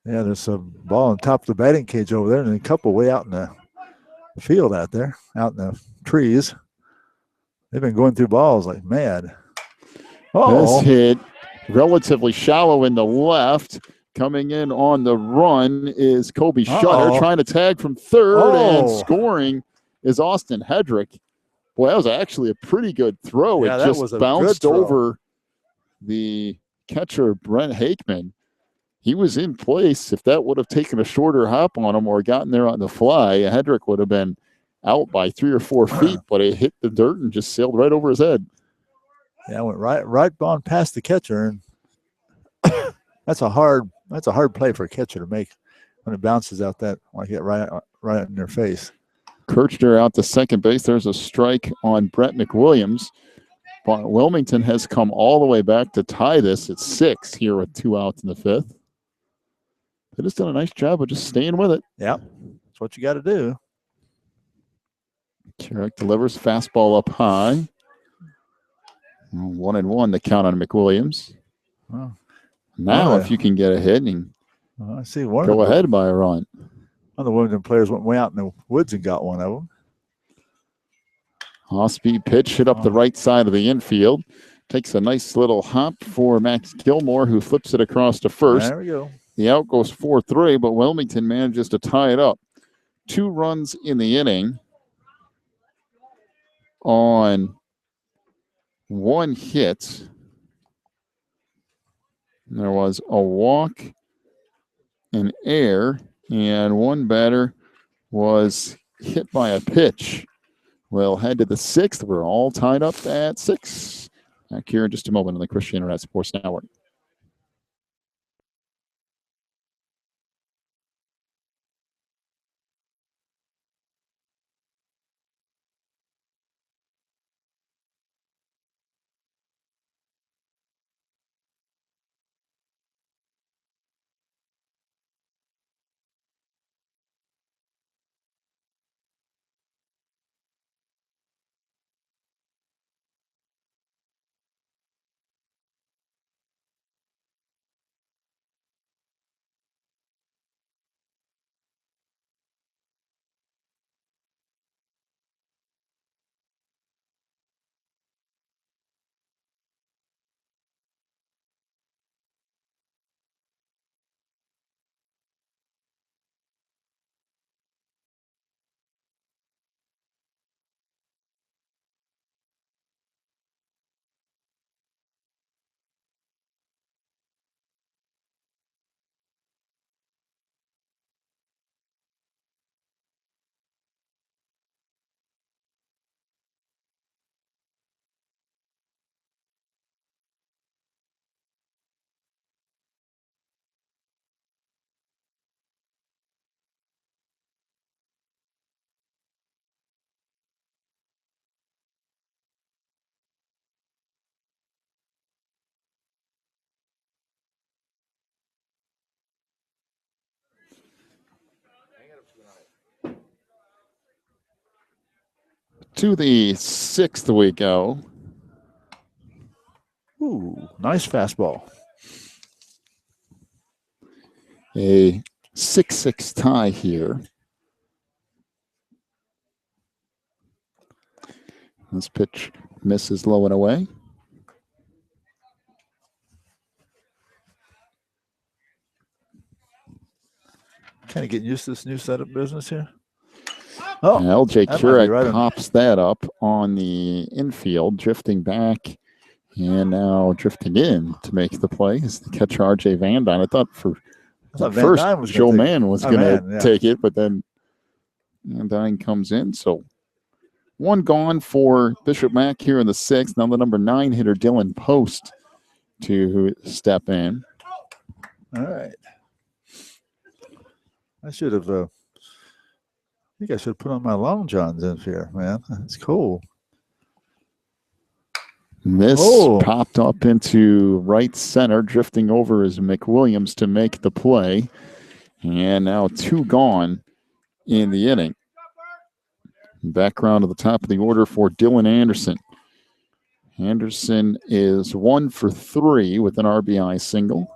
Yeah, there's a ball on top of the batting cage over there, and a couple way out in the field out there, out in the trees. They've been going through balls like mad. This hit relatively shallow in the left. Coming in on the run is Kobe Shutter, trying to tag from third, and scoring is Austin Hedrick. Boy, that was actually a pretty good throw. Yeah, it just bounced over the catcher, Brent Hakeman. He was in place. If that would have taken a shorter hop on him or gotten there on the fly, Hedrick would have been out by 3 or 4 feet, but it hit the dirt and just sailed right over his head. Yeah, it went right on past the catcher, and that's a hard play for a catcher to make when it bounces out that like it right in their face. Kirchner out to second base. There's a strike on Brett McWilliams. But Wilmington has come all the way back to tie this at 6 here with 2 outs in the 5th. They just done a nice job of just staying with it. Yeah, that's what you got to do. Carrick delivers fastball up high. 1-1 the count on McWilliams. Well, now, if you can get a hit and I see one go ahead by a run. One of the Wilmington players went way out in the woods and got one of them. Off-speed pitch hit up the right side of the infield. Takes a nice little hop for Max Gilmore, who flips it across to first. There we go. The out goes 4-3, but Wilmington manages to tie it up. 2 runs in the inning on 1 hit. There was a walk, an error, and 1 batter was hit by a pitch. We'll head to the 6th. We're all tied up at 6. Back here in just a moment on the Christian Internet Sports Network. To the 6th we go. Ooh, nice fastball. A 6-6 tie here. This pitch misses low and away. Kind of getting used to this new setup business here. Oh, LJ Currick pops that up on the infield, drifting back and now drifting in to make the play is the catcher RJ Van Dyne. I thought first Joe Mann was going to take it, but then Van Dyne comes in. So 1 gone for Bishop Mack here in the 6th. Now the number 9 hitter Dylan Post to step in. All right. I should have. I think I should put on my long johns in here, man. It's cool. This popped up into right center, drifting over is McWilliams to make the play. And now 2 gone in the inning. Background to the top of the order for Dylan Anderson. Anderson is 1 for 3 with an RBI single.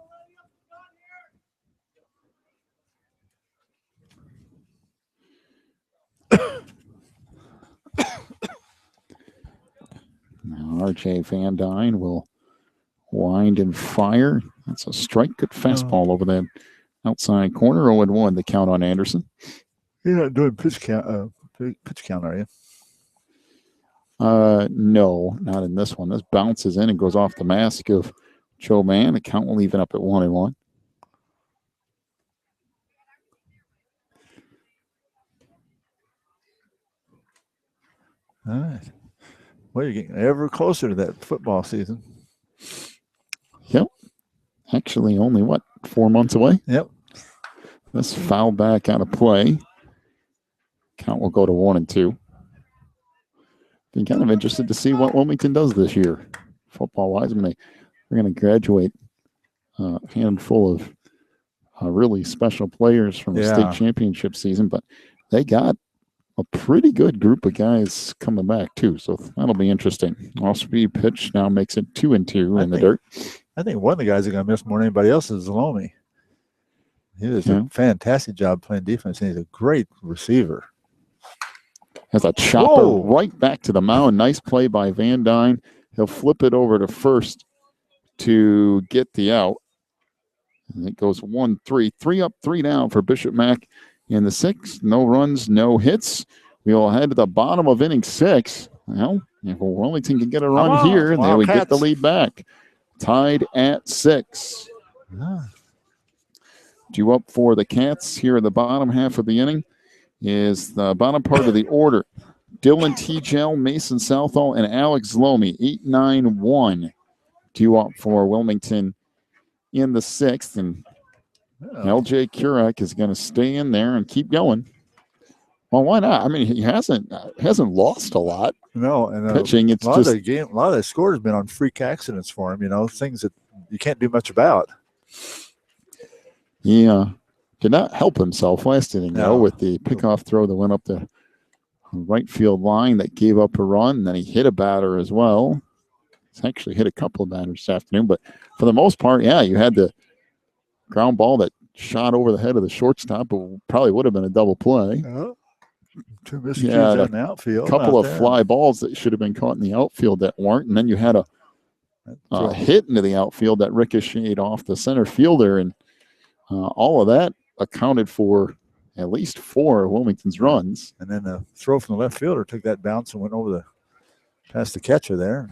R.J. Van Dyne will wind and fire. That's a strike. Good fastball over that outside corner. 0-1 the count on Anderson. You're not doing pitch count, are you? No, not in this one. This bounces in and goes off the mask of Joe Mann. The count will even up at 1-1. All right. Well, you're getting ever closer to that football season. Yep. Actually, only 4 months away? Yep. This foul back out of play. Count will go to 1-2. Been kind of interested to see what Wilmington does this year, football-wise. I mean, they're going to graduate a handful of really special players from the state championship season, but they got a pretty good group of guys coming back too, so that'll be interesting. Off-speed pitch now makes it 2-2 in the dirt. I think one of the guys are going to miss more than anybody else is Zalomi. He does a fantastic job playing defense, and he's a great receiver. Has a chopper right back to the mound. Nice play by Van Dyne. He'll flip it over to first to get the out. And it goes 1-3. 3 up, 3 down for Bishop Mack in the 6th. No runs, no hits. We will head to the bottom of inning 6. Well, if Wilmington can get a run here, and they would get the lead back. Tied at 6. Due up for the Cats here in the bottom half of the inning is the bottom part of the order. Dylan Tegel, Mason Southall, and Alex Zalomi, 8-9-1. Due up for Wilmington in the 6th. And LJ Kurek is going to stay in there and keep going. Well, why not? I mean, he hasn't lost a lot. No, and pitching. It's a lot of the score has been on freak accidents for him. Things that you can't do much about. He did not help himself last inning, though, with the pickoff throw that went up the right field line that gave up a run. And then he hit a batter as well. He's actually hit a couple of batters this afternoon. But for the most part, you had the ground ball that shot over the head of the shortstop. It probably would have been a double play. 2 miscues in the outfield. A couple of fly balls that should have been caught in the outfield that weren't. And then you had a hit into the outfield that ricocheted off the center fielder. And all of that accounted for at least 4 of Wilmington's runs. And then the throw from the left fielder took that bounce and went over past the catcher there.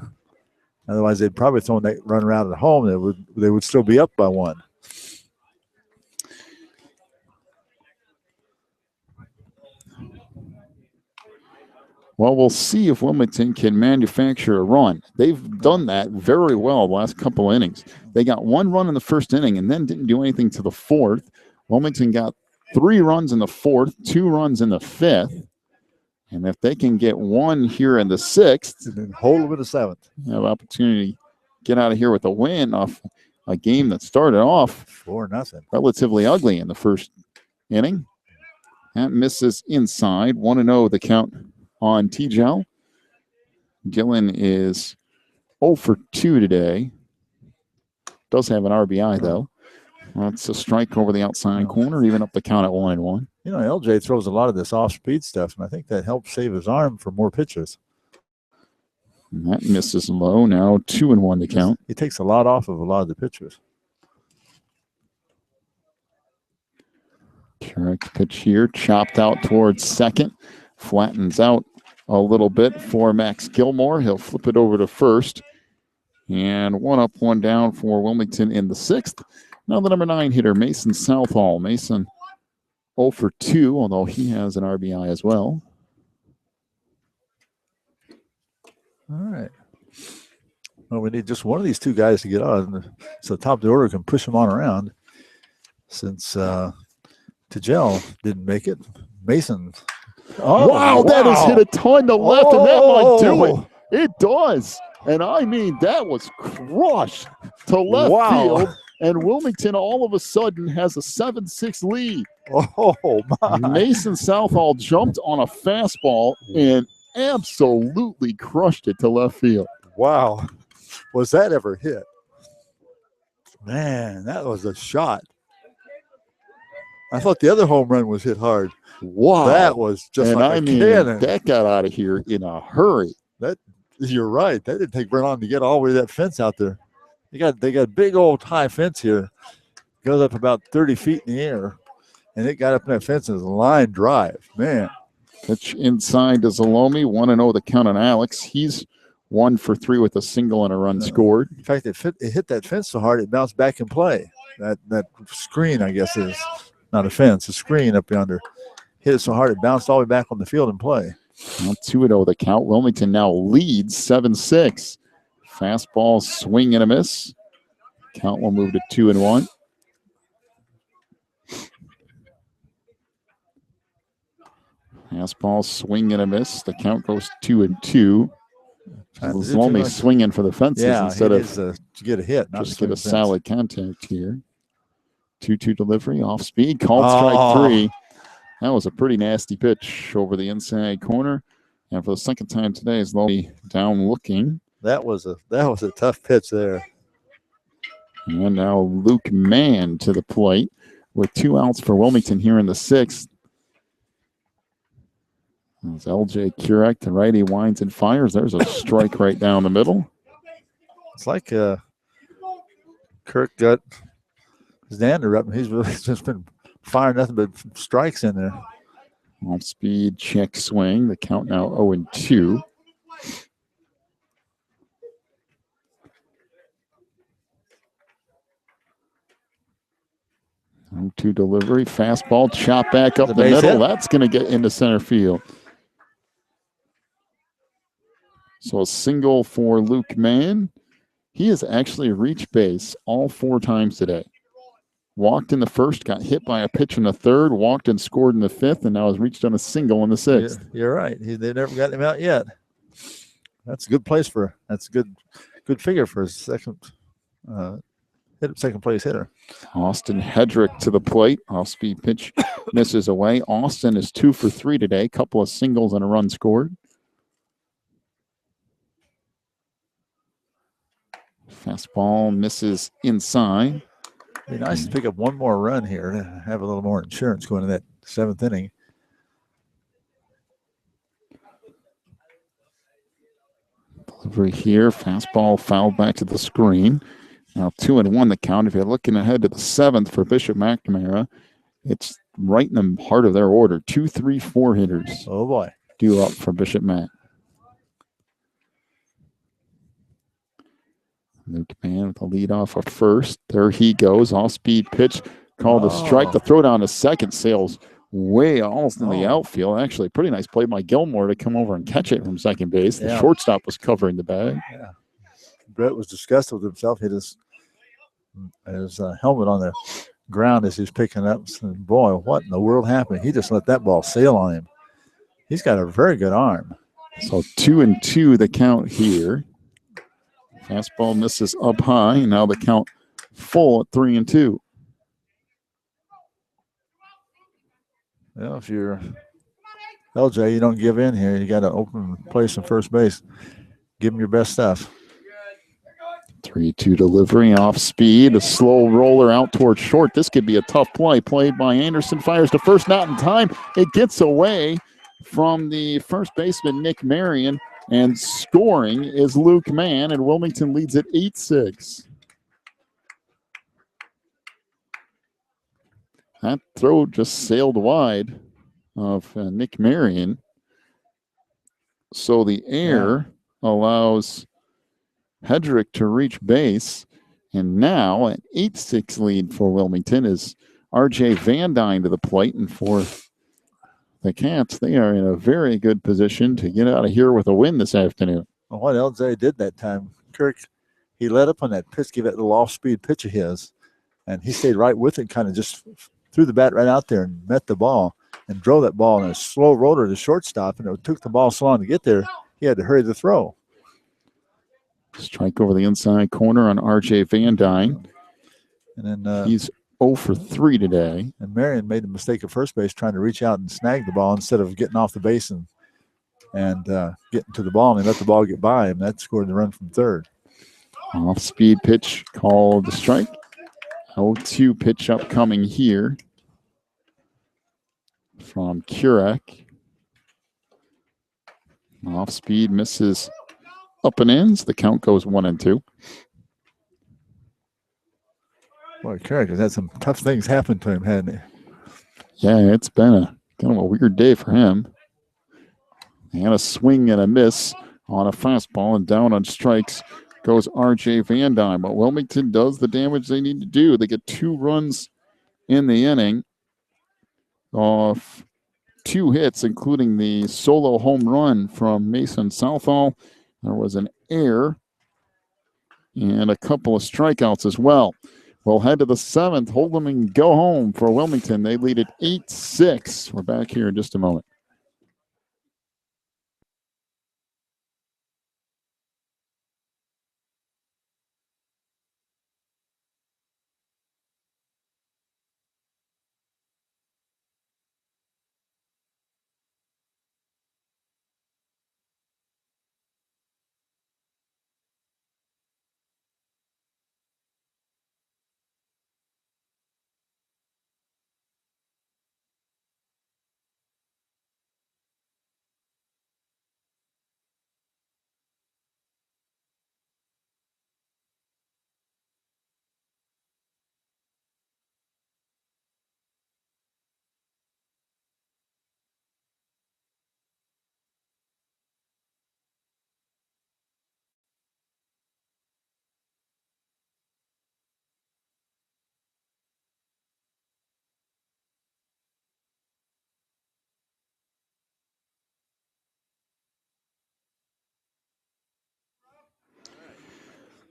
Otherwise, they'd probably thrown that run around at home. They would still be up by 1. Well, we'll see if Wilmington can manufacture a run. They've done that very well the last couple of innings. They got 1 run in the first inning and then didn't do anything to the 4th. Wilmington got 3 runs in the 4th, 2 runs in the 5th. And if they can get 1 here in the 6th, and then hold them in the 7th, have opportunity to get out of here with a win off a game that started off 4-0, relatively ugly in the first inning. That misses inside. 1-0 the count on Tegel. Dylan is 0 for 2 today. Does have an RBI, though. That's a strike over the outside corner, even up the count at 1-1. LJ throws a lot of this off-speed stuff, and I think that helps save his arm for more pitches. And that misses low. Now 2-1 to count. He takes a lot off of a lot of the pitchers. Correct pitch here. Chopped out towards second. Flattens out a little bit for Max Gilmore. He'll flip it over to first. And 1 up, 1 down for Wilmington in the 6th. Now the number 9 hitter, Mason Southall. Mason 0 for 2, although he has an RBI as well. All right. Well, we need just one of these 2 guys to get on, so the top of the order can push them on around. Since Tegel didn't make it, Mason. Wow, that has hit a ton to left, and that might do it. It does. And I mean, that was crushed to left field. And Wilmington all of a sudden has a 7-6 lead. Oh, my. Mason Southall jumped on a fastball and absolutely crushed it to left field. Wow. Was that ever hit? Man, that was a shot. I thought the other home run was hit hard. Wow. That was just and like I a mean, cannon. That got out of here in a hurry. That You're right. That didn't take very long to get all the way to that fence out there. They got a big old high fence here. Goes up about 30 feet in the air. And it got up in that fence and it was a line drive. Man. Pitch inside to Zalomi. 1-0 the count on Alex. He's 1 for 3 with a single and a run scored. In fact, it hit that fence so hard it bounced back in play. That screen, I guess, is not a fence, a screen up yonder. Hit it so hard it bounced all the way back on the field in play. Now 2-0 the count. Wilmington now leads 7-6. Fastball swing and a miss. Count will move to 2-1. Fastball swing and a miss. The count goes 2-2. Zalomi swinging for the fences instead of to get a hit, not just get a solid contact here. 2-2 delivery off speed. Called strike 3. That was a pretty nasty pitch over the inside corner. And for the second time today, Zalomi down looking. That was a tough pitch there. And now Luke Mann to the plate with 2 outs for Wilmington here in the 6th. As LJ Kurek, the righty, winds and fires. There's a strike right down the middle. It's like Kirk got his dander up, and he's really just been firing nothing but strikes in there. Off speed check swing. The count now 0-2. To delivery, fastball, chop back up the middle. That's going to get into center field. So a single for Luke Mann. He has actually reached base all 4 times today. Walked in the first, got hit by a pitch in the third, walked and scored in the 5th, and now has reached on a single in the 6th. You're right. They've never gotten him out yet. That's a good place that's a good figure for a second place hitter. Austin Hedrick to the plate. Off-speed pitch misses away. Austin is 2 for 3 today. Couple of singles and a run scored. Fastball misses inside. It'd be nice to pick up one more run here to have a little more insurance going to that 7th inning. Delivery here. Fastball fouled back to the screen. Now 2-1 the count. If you're looking ahead to the 7th for Bishop McNamara, it's right in the heart of their order. 2, 3, 4 hitters. Oh boy. Due up for Bishop Mac. Luke Mann with the lead off of first. There he goes. Off-speed pitch. Called a strike. The throw down to second sails way almost in the outfield. Actually, pretty nice play by Gilmore to come over and catch it from second base. The shortstop was covering the bag. Yeah. Brett was disgusted with himself. He just his helmet on the ground as he's picking up. And boy, what in the world happened? He just let that ball sail on him. He's got a very good arm. So 2-2 the count here. Fastball misses up high. Now the count full at 3-2. Well, if you're LJ, you don't give in here. You got to open place in first base. Give him your best stuff. 3-2 delivery, off speed, a slow roller out towards short. This could be a tough play. Played by Anderson, fires to first, not in time. It gets away from the first baseman, Nick Marion, and scoring is Luke Mann, and Wilmington leads at 8-6. That throw just sailed wide of Nick Marion. So the air allows Hedrick to reach base, and now an 8-6 lead for Wilmington is R.J. Van Dyne to the plate, and for the Cats, they are in a very good position to get out of here with a win this afternoon. Well, what LJ did that time, Kirk, he let up on that pitch, gave that little off-speed pitch of his, and he stayed right with it, kind of just threw the bat right out there and met the ball and drove that ball in a slow roller to shortstop, and it took the ball so long to get there, he had to hurry the throw. Strike over the inside corner on R.J. Van Dyne. And then he's 0 for 3 today. And Marion made a mistake at first base trying to reach out and snag the ball instead of getting off the base and getting to the ball, and he let the ball get by him. That scored the run from third. Off-speed pitch called the strike. 0-2 pitch upcoming here from Kurek. Off-speed misses up and in. So the count goes 1-2. Boy, Carrick had some tough things happen to him, hadn't he? Yeah, it's been a kind of a weird day for him. And a swing and a miss on a fastball, and down on strikes goes R.J. Van Dyne. But Wilmington does the damage they need to do. They get 2 runs in the inning off 2 hits, including the solo home run from Mason Southall. There was an error and a couple of strikeouts as well. We'll head to the 7th, hold them and go home for Wilmington. They lead it 8-6. We're back here in just a moment.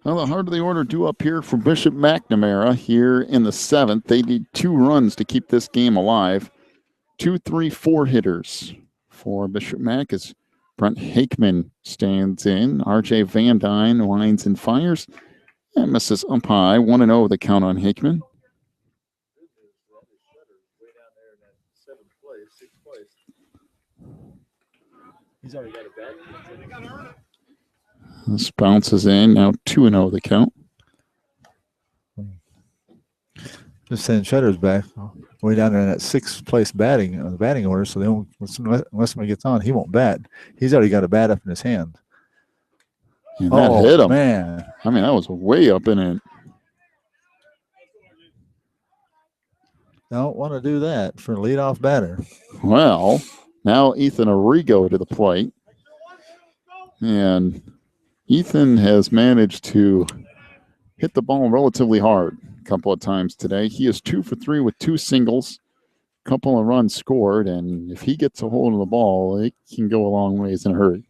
Well, the heart of the order due up here for Bishop McNamara here in the 7th. They need 2 runs to keep this game alive. 2, 3, 4 hitters for Bishop Mac as Brent Hakeman stands in. R.J. Van Dyne lines and fires and misses up high. 1-0 the count on Hakeman. He's already got a bat. This bounces in. Now 2-0 the count. Just saying Shutter's back. Way down there in that 6th place batting order, so they won't, unless somebody gets on, he won't bat. He's already got a bat up in his hand. And that hit him. Man. I mean, that was way up in it. Don't want to do that for a leadoff batter. Well, now Ethan Arrigo to the plate. And Ethan has managed to hit the ball relatively hard a couple of times today. He is 2 for 3 with 2 singles, a couple of runs scored, and if he gets a hold of the ball, it can go a long ways in a hurry.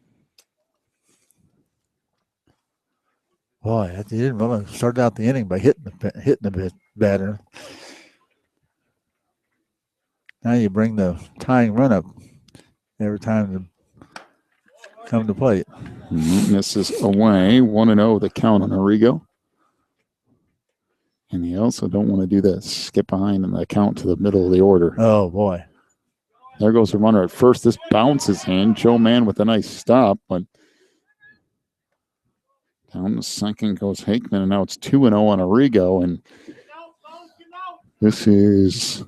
Boy, he didn't want to start out the inning by hitting the batter. Now you bring the tying run up every time to come to plate. Misses away. 1-0 the count on Arrigo. And you also don't want to do this. Get behind in the count to the middle of the order. Oh, boy. There goes the runner at first. This bounces in. Joe Mann with a nice stop, but down the second goes Hakeman, and now it's 2-0 on Arrigo. And this is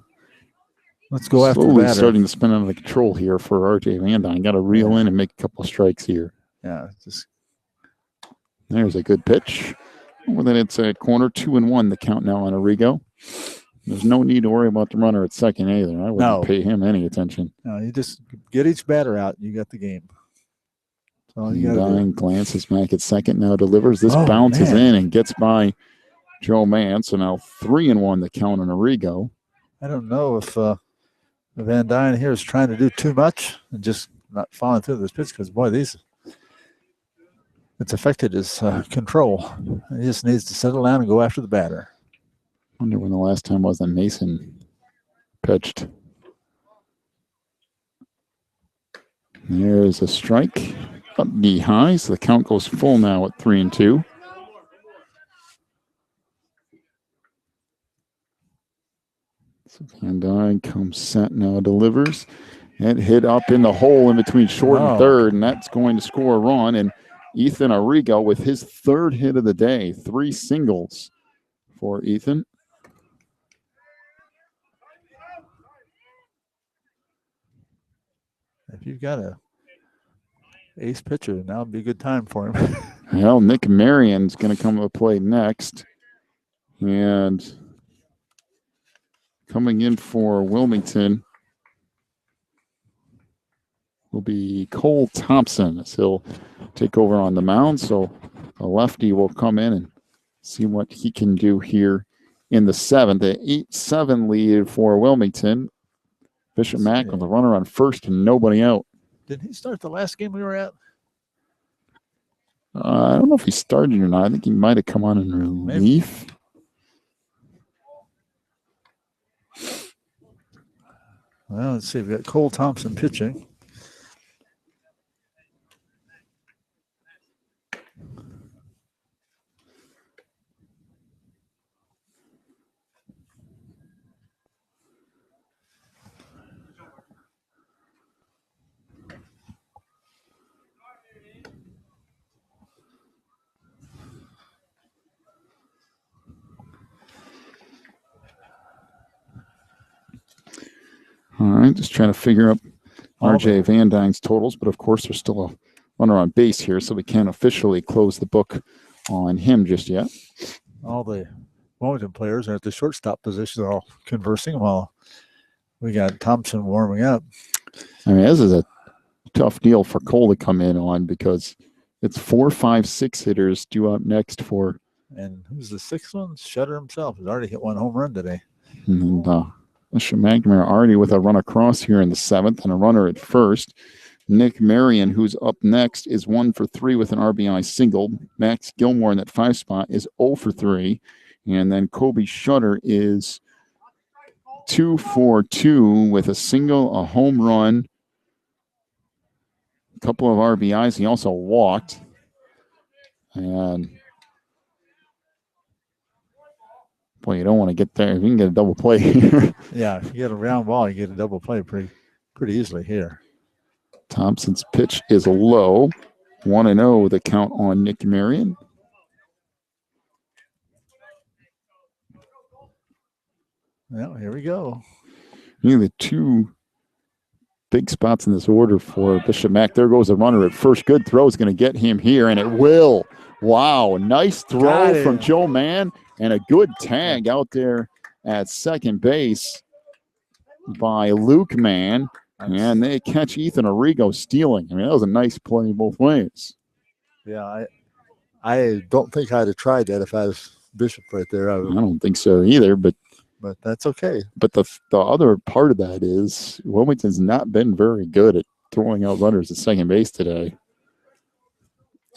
let's go after the batter. Starting to spin out of control here for R.J. Van Dyne. Got to reel in and make a couple of strikes here. Yeah, there's a good pitch. Well, then it's a corner, 2-1. The count now on Arrigo. There's no need to worry about the runner at second either. I wouldn't pay him any attention. No, you just get each batter out. You got the game. Dyne glances back at second. Now delivers. This bounces in and gets by Joe Mann. So now 3-1. The count on Arrigo. I don't know if Van Dyne here is trying to do too much and just not following through this pitch because, boy, it's affected his control. He just needs to settle down and go after the batter. I wonder when the last time was that Mason pitched. There's a strike. Up knee high, so the count goes full now at 3-2. So Van Dyne comes set now, delivers. And hit up in the hole in between short and third, and that's going to score a run. And Ethan Arrigo with his 3rd hit of the day, 3 singles for Ethan. If you've got ace pitcher. Now would be a good time for him. Well, Nick Marion's going to come to the plate next. And coming in for Wilmington will be Cole Thompson as he'll take over on the mound. So a lefty will come in and see what he can do here in the seventh. The 8-7 lead for Wilmington. Bishop Mack with a runner on first and nobody out. Did he start the last game we were at? I don't know if he started or not. I think he might have come on in relief. Well, let's see. We've got Cole Thompson pitching. All right, just trying to figure out R.J. Van Dyne's totals, but of course there's still a runner on base here, so we can't officially close the book on him just yet. All the Wilmington players are at the shortstop position, they're all conversing while we got Thompson warming up. I mean, this is a tough deal for Cole to come in on because it's 4, 5, 6 hitters due up next for. And who's the sixth one? Shutter himself. He's already hit one home run today. And Bishop McNamara already with a run across here in the seventh and a runner at first. Nick Marion, who's up next, is 1 for 3 with an RBI single. Max Gilmore in that 5 spot is 0 for 3. And then Kobe Shutter is 2 for 2 with a single, a home run, a couple of RBIs. He also walked. And boy, you don't want to get there. If you can get a double play here. Yeah, if you get a round ball, you get a double play pretty easily here. Thompson's pitch is low. 1-0 the count on Nick Marion. Well, here we go. The 2 big spots in this order for Bishop Mack. There goes a runner at first. Good throw is going to get him here, and it will. Wow, nice throw from Joe Mann, and a good tag out there at second base by Luke Mann. And they catch Ethan Arrigo stealing. I mean, that was a nice play both ways. Yeah, I don't think I'd have tried that if I was Bishop right there. I don't think so either, but that's okay. But the other part of that is Wilmington's not been very good at throwing out runners at second base today.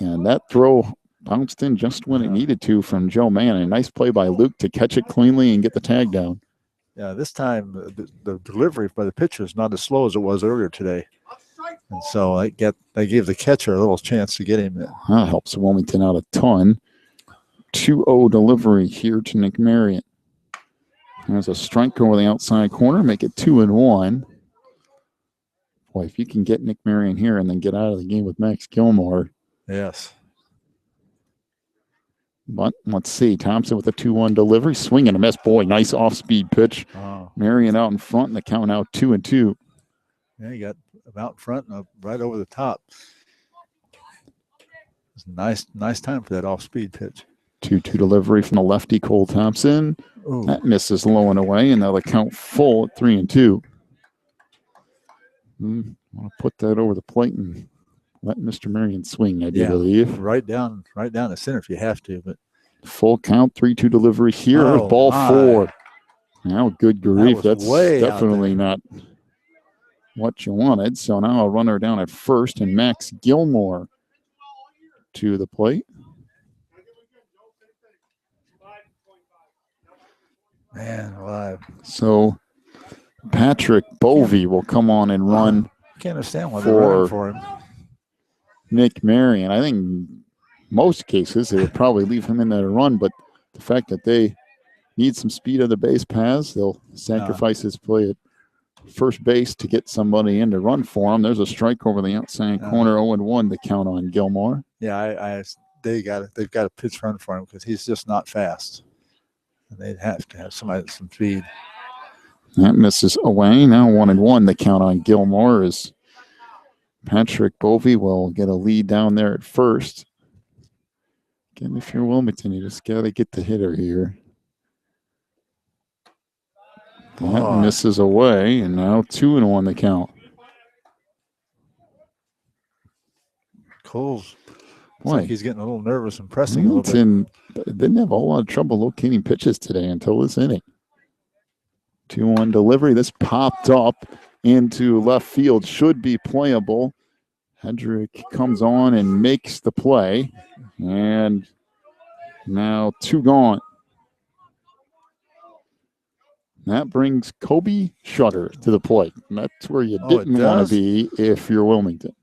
And that throw bounced in just when it needed to from Joe Mann. A nice play by Luke to catch it cleanly and get the tag down. Yeah, this time the delivery by the pitcher is not as slow as it was earlier today. And so they gave the catcher a little chance to get him. That helps Wilmington out a ton. 2-0 delivery here to Nick Marion. There's a strike over the outside corner, make it 2-1. Boy, if you can get Nick Marion here and then get out of the game with Max Gilmore. Yes. But let's see. Thompson with a 2-1 delivery. Swing and a miss. Boy, nice off-speed pitch. Oh. Marion out in front, and the count out 2-2. Yeah, you got out in front and right over the top. It's a nice time for that off-speed pitch. 2-2 delivery from the lefty, Cole Thompson. Ooh. That misses low and away, and now the count full at 3-2. I'll put that over the plate and let Mr. Marion swing, I do believe. Right down the center if you have to. But full count, 3-2 delivery here. Ball 4. Now, good grief. That's definitely not what you wanted. So now a runner down at first, and Max Gilmore to the plate. Man alive. So Patrick Bovey will come on and run. I can't understand why they're running for him. Nick Marion. I think most cases they would probably leave him in there to run, but the fact that they need some speed on the base paths, they'll sacrifice his play at first base to get somebody in to run for him. There's a strike over the outside corner, 0-1 to count on Gilmore. Yeah, they've got a pitch run for him because he's just not fast. And they'd have to have somebody with some speed. That misses away. Now 1-1 the count on Gilmore as Patrick Bovey will get a lead down there at first. Again, if you're Wilmington, you just got to get the hitter here. That misses away, and now 2-1 the count. Coles. Looks like he's getting a little nervous and pressing a little bit. Wilmington didn't have a whole lot of trouble locating pitches today until this inning. 2-1 delivery. This popped up into left field. Should be playable. Hedrick comes on and makes the play. And now 2 gone. That brings Kobe Shutter to the plate. And that's where you didn't want to be if you're Wilmington.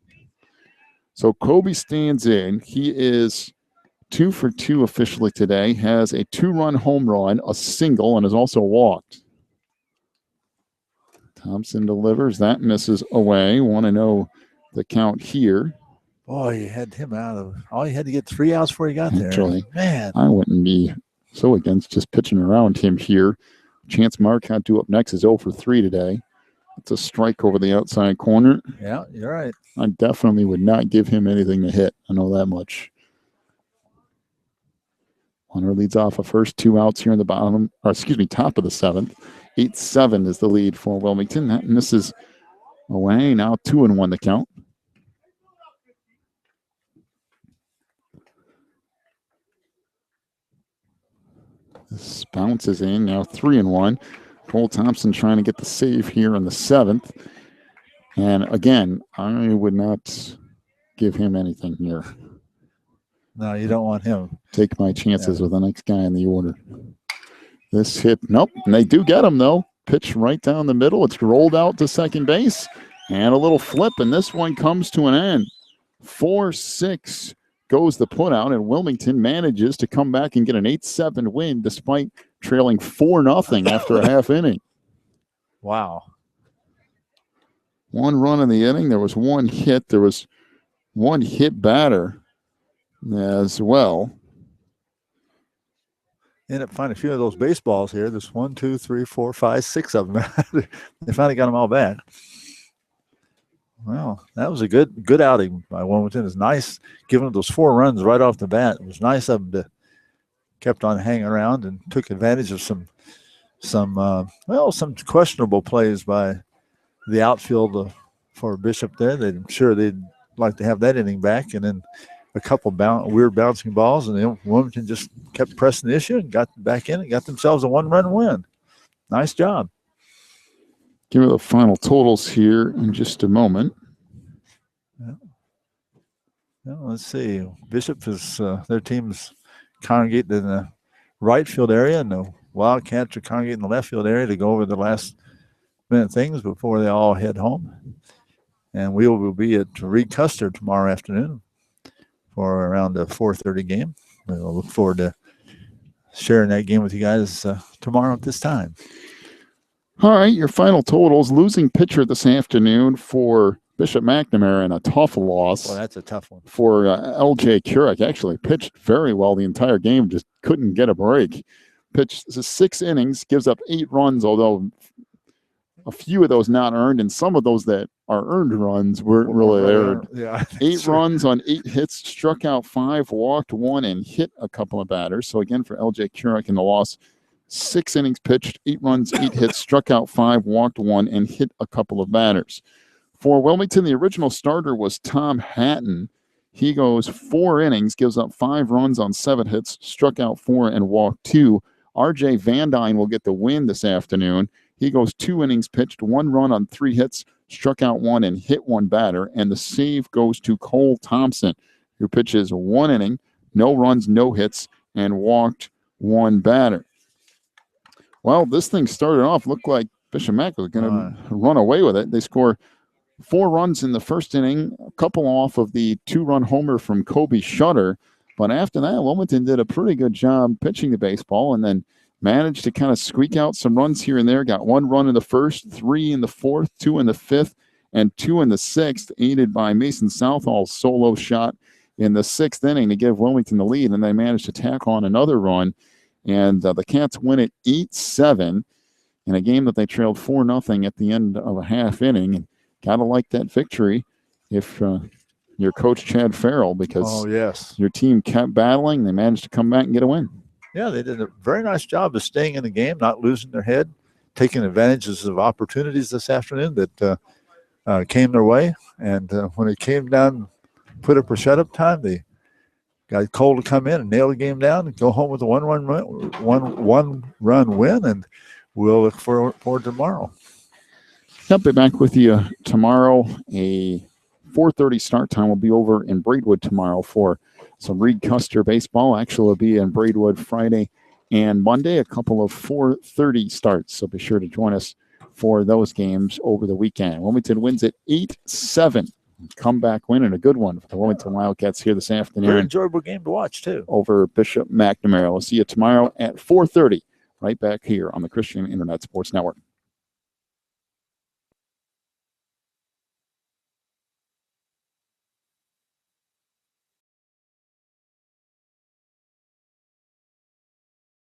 So Kobe stands in. He is 2 for 2 officially today. Has a 2-run home run, a single, and has also walked. Thompson delivers. That misses away. Want to know the count here. Boy, you had him out of. All you had to get 3 outs before you got there. Actually, man, I wouldn't be so against just pitching around him here. Chance Marcotte up next is 0 for 3 today. It's a strike over the outside corner. Yeah, you're right. I definitely would not give him anything to hit. I know that much. Hunter leads off a first, 2 outs here in the top of the 7th. 8-7 is the lead for Wilmington. That misses away. Now 2-1 the count. This bounces in. Now 3-1. Cole Thompson trying to get the save here in the 7th. And again, I would not give him anything here. No, you don't want him. Take my chances with the next guy in the order. This hit, nope. And they do get him, though. Pitch right down the middle. It's rolled out to second base. And a little flip, and this one comes to an end. 4-6 goes the putout, and Wilmington manages to come back and get an 8-7 win despite trailing 4-0 after a half inning. Wow. 1 run in the inning. There was 1 hit. There was 1 hit batter as well. End up finding a few of those baseballs here. There's 1, 2, 3, 4, 5, 6 of them. They finally got them all back. Well, that was a good outing by Wilmington. It's nice giving those 4 runs right off the bat. It was nice of them to kept on hanging around and took advantage of some questionable plays by the outfield for Bishop there. I'm sure they'd like to have that inning back, and then a couple weird bouncing balls, and then Wilmington just kept pressing the issue and got back in and got themselves a 1-run win. Nice job. Give me the final totals here in just a moment. Let's see. Bishop is their team's congregate in the right field area, and the Wildcats are congregating in the left field area to go over the last minute things before they all head home. And we will be at Reed Custer tomorrow afternoon for around a 4:30 game. We'll look forward to sharing that game with you guys tomorrow at this time. All right, your final totals. Losing pitcher this afternoon for Bishop McNamara in a tough loss. Well, that's a tough one. For LJ Kurek. Actually pitched very well the entire game, just couldn't get a break. Pitched 6 innings, gives up 8 runs, although a few of those not earned, and some of those that are earned runs weren't really earned. Yeah, 8 runs on 8 hits, struck out 5, walked 1, and hit a couple of batters. So again, for LJ Kurek in the loss, 6 innings pitched, 8 runs, 8 hits, struck out 5, walked 1, and hit a couple of batters. For Wilmington, the original starter was Tom Hatton. He goes 4 innings, gives up 5 runs on 7 hits, struck out 4, and walked 2. RJ Van Dyne will get the win this afternoon. He goes 2 innings pitched, 1 run on 3 hits, struck out 1, and hit 1 batter. And the save goes to Cole Thompson, who pitches 1 inning, no runs, no hits, and walked 1 batter. Well, this thing started off, looked like Bishop Mac was going to run away with it. They score 4 runs in the first inning, a couple off of the 2-run homer from Kobe Shutter. But after that, Wilmington did a pretty good job pitching the baseball and then managed to kind of squeak out some runs here and there. Got 1 run in the first, 3 in the 4th, 2 in the 5th, and 2 in the 6th, aided by Mason Southall's solo shot in the 6th inning to give Wilmington the lead. And they managed to tack on another run. And the Cats win it 8-7 in a game that they trailed 4-0 at the end of a half inning. And got to like that victory if you're Coach Chad Farrell, because Oh, yes. your team kept battling. They managed to come back and get a win. Yeah, they did a very nice job of staying in the game, not losing their head, taking advantages of opportunities this afternoon that came their way. And when it came down, put up or shut up time, they got Cole to come in and nail the game down and go home with a one-run win. And we'll look forward to tomorrow. I'll be back with you tomorrow. A 4:30 start time will be over in Braidwood tomorrow for some Reed Custer baseball. Actually, it'll be in Braidwood Friday and Monday, a couple of 4:30 starts. So be sure to join us for those games over the weekend. Wilmington wins at 8-7. Comeback win and a good one for the Wilmington Wildcats here this afternoon. Very enjoyable game to watch, too. Over Bishop McNamara. We'll see you tomorrow at 4:30, right back here on the Christian Internet Sports Network.